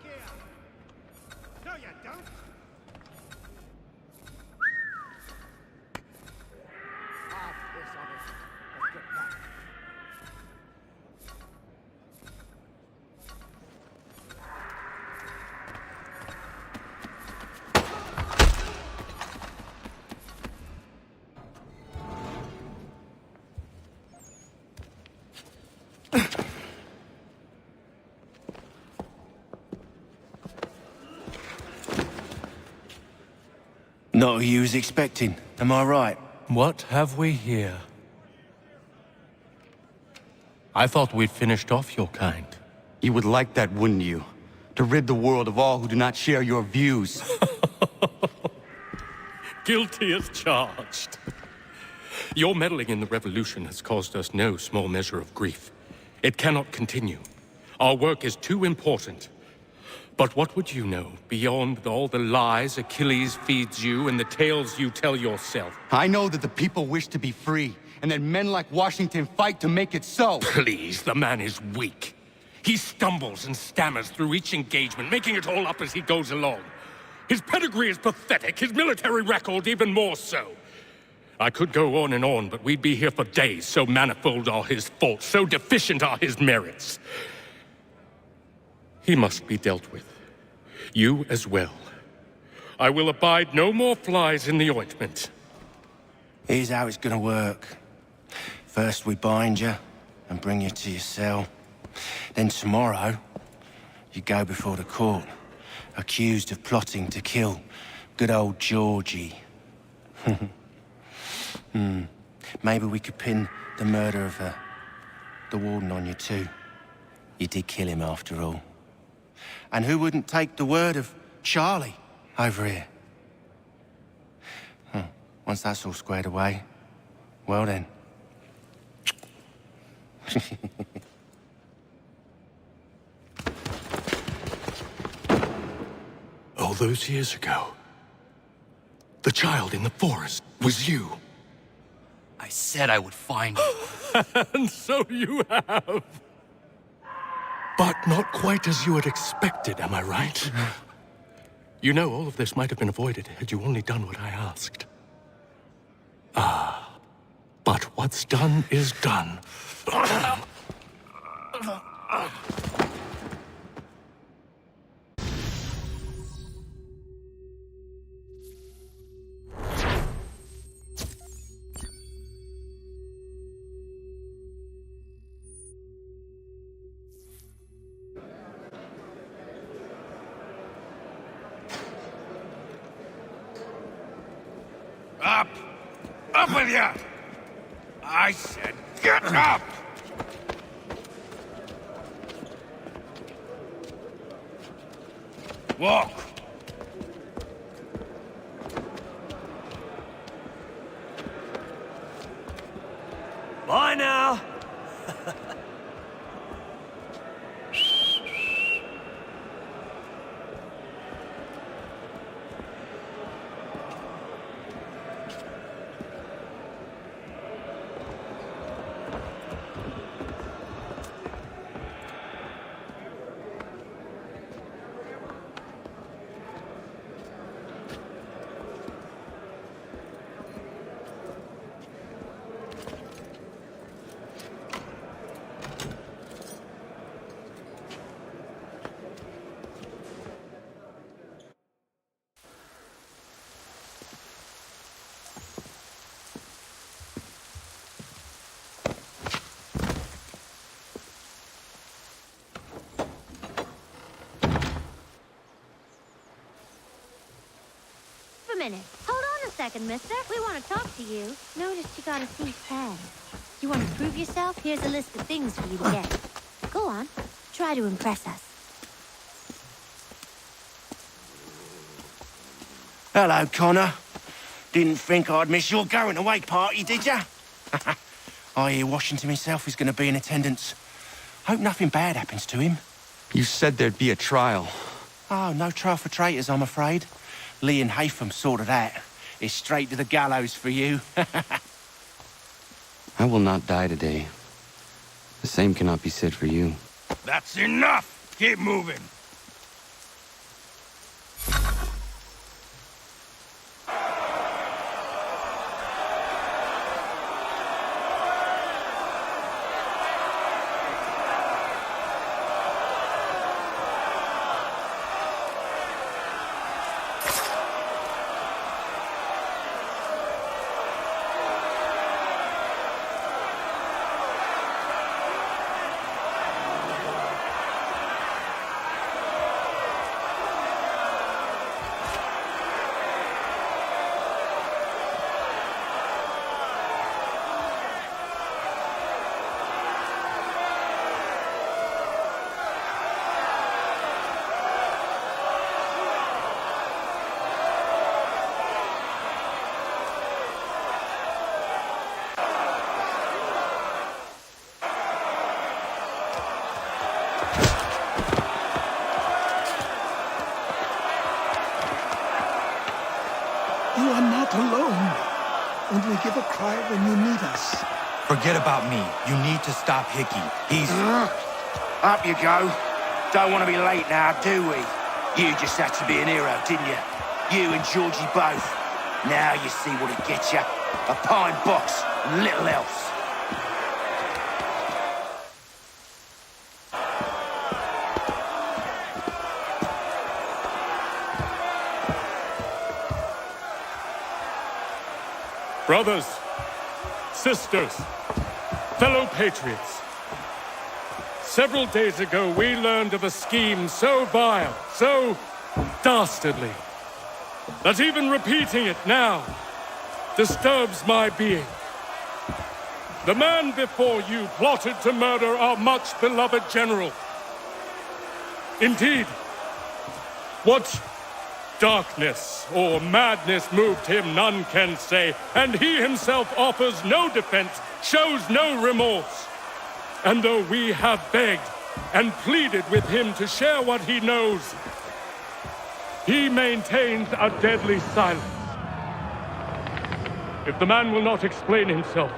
here! No, you don't! Half this of it. Let's get back. Not who you was expecting, am I right? What have we here? I thought we'd finished off your kind. You would like that, wouldn't you? To rid the world of all who do not share your views. Guilty as charged. Your meddling in the revolution has caused us no small measure of grief. It cannot continue. Our work is too important. But what would you know beyond all the lies Achilles feeds you and the tales you tell yourself? I know that the people wish to be free, and that men like Washington fight to make it so. Please, the man is weak. He stumbles and stammers through each engagement, making it all up as he goes along. His pedigree is pathetic, his military record even more so. I could go on and on, but we'd be here for days, so manifold are his faults, so deficient are his merits. He must be dealt with. You as well. I will abide no more flies in the ointment. Here's how it's gonna work. First we bind you and bring you to your cell. Then tomorrow, you go before the court, accused of plotting to kill good old Georgie. Maybe we could pin the murder of the warden on you too. You did kill him after all. And who wouldn't take the word of Charlie over here? Once that's all squared away, well then. All those years ago, the child in the forest was you. I said I would find you. And so you have. But not quite as you had expected, am I right? You know, all of this might have been avoided had you only done what I asked. But what's done is done. Up! Up with you! I said get up! Walk! Bye now! A minute. Hold on a second, mister. We want to talk to you. Noticed you got a C10. You want to prove yourself? Here's a list of things for you to get. Go on. Try to impress us. Hello, Connor. Didn't think I'd miss your going away party, did ya? I hear Washington himself is going to be in attendance. Hope nothing bad happens to him. You said there'd be a trial. Oh, no trial for traitors, I'm afraid. Lee and Haytham sorted that. It's straight to the gallows for you. I will not die today. The same cannot be said for you. That's enough! Keep moving! not alone. Only give a cry when you need us. Forget about me. You need to stop Hickey. He's... Up you go. Don't want to be late now, do we? You just had to be an hero, didn't you? You and Georgie both. Now you see what it gets you. A pine box, and little else. Brothers, sisters, fellow patriots. Several days ago, we learned of a scheme so vile, so dastardly, that even repeating it now disturbs my being. The man before you plotted to murder our much-beloved general. Indeed, what darkness or madness moved him, none can say, and he himself offers no defense, shows no remorse. And though we have begged and pleaded with him to share what he knows, he maintains a deadly silence. If the man will not explain himself,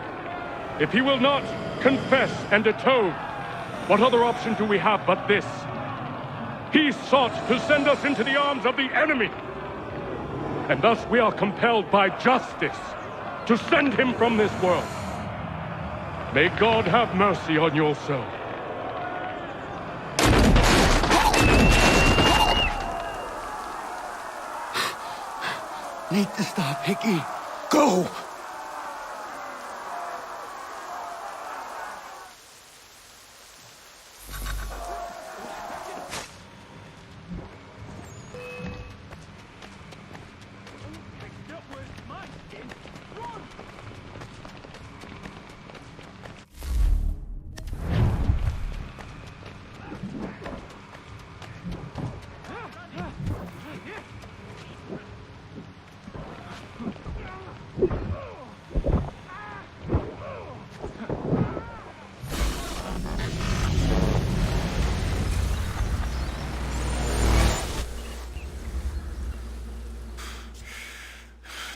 if he will not confess and atone, what other option do we have but this? He sought to send us into the arms of the enemy. And thus we are compelled by justice to send him from this world. May God have mercy on your soul. Need to stop Hickey. Go!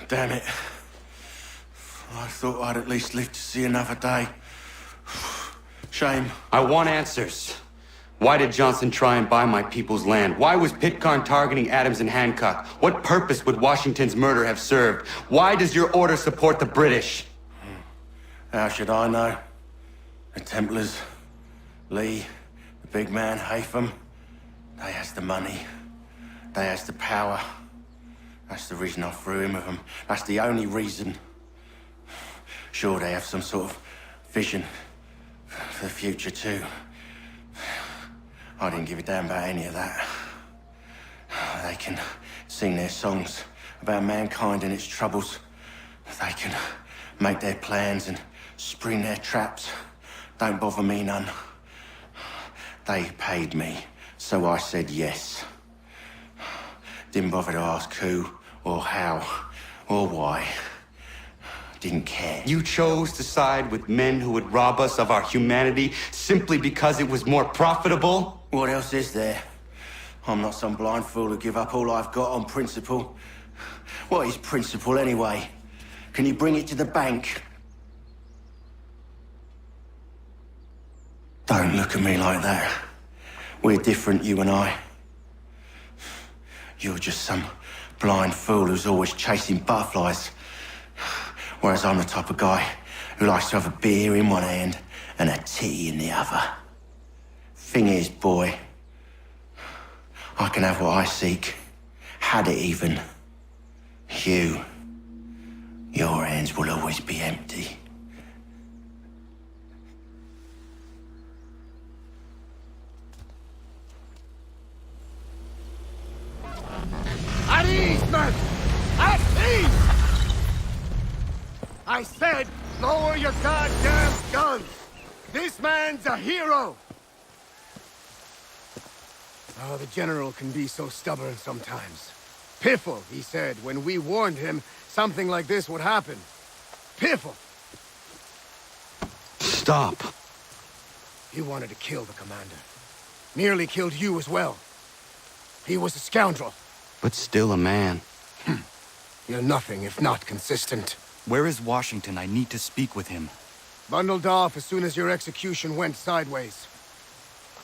Damn it. I thought I'd at least live to see another day. Shame. I want answers. Why did Johnson try and buy my people's land? Why was Pitcairn targeting Adams and Hancock? What purpose would Washington's murder have served? Why does your order support the British? How should I know? The Templars, Lee, the big man, Haytham, they has the money. They has the power. That's the reason I threw in with them. That's the only reason. Sure, they have some sort of vision for the future, too. I didn't give a damn about any of that. They can sing their songs about mankind and its troubles. They can make their plans and spring their traps. Don't bother me none. They paid me, so I said yes. Didn't bother to ask who, or how, or why. Didn't care. You chose to side with men who would rob us of our humanity simply because it was more profitable? What else is there? I'm not some blind fool who give up all I've got on principle. What is principle anyway? Can you bring it to the bank? Don't look at me like that. We're different, you and I. You're just some blind fool who's always chasing butterflies. Whereas I'm the type of guy who likes to have a beer in one hand and a tea in the other. Thing is, boy, I can have what I seek. Had it even. Your hands will always be empty. At ease, men! At ease! I said, lower your goddamn guns! This man's a hero! Oh, the General can be so stubborn sometimes. Piffle, he said, when we warned him something like this would happen. Piffle! Stop. He wanted to kill the commander. Nearly killed you as well. He was a scoundrel. But still a man. You're nothing if not consistent. Where is Washington? I need to speak with him. Bundled off as soon as your execution went sideways.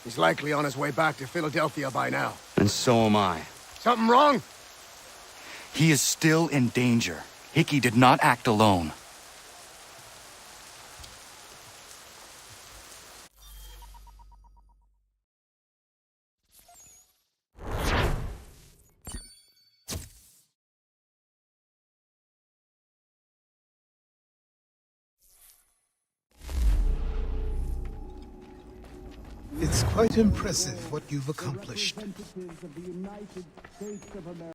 He's likely on his way back to Philadelphia by now. And so am I. Something wrong? He is still in danger. Hickey did not act alone. It's quite impressive what you've accomplished.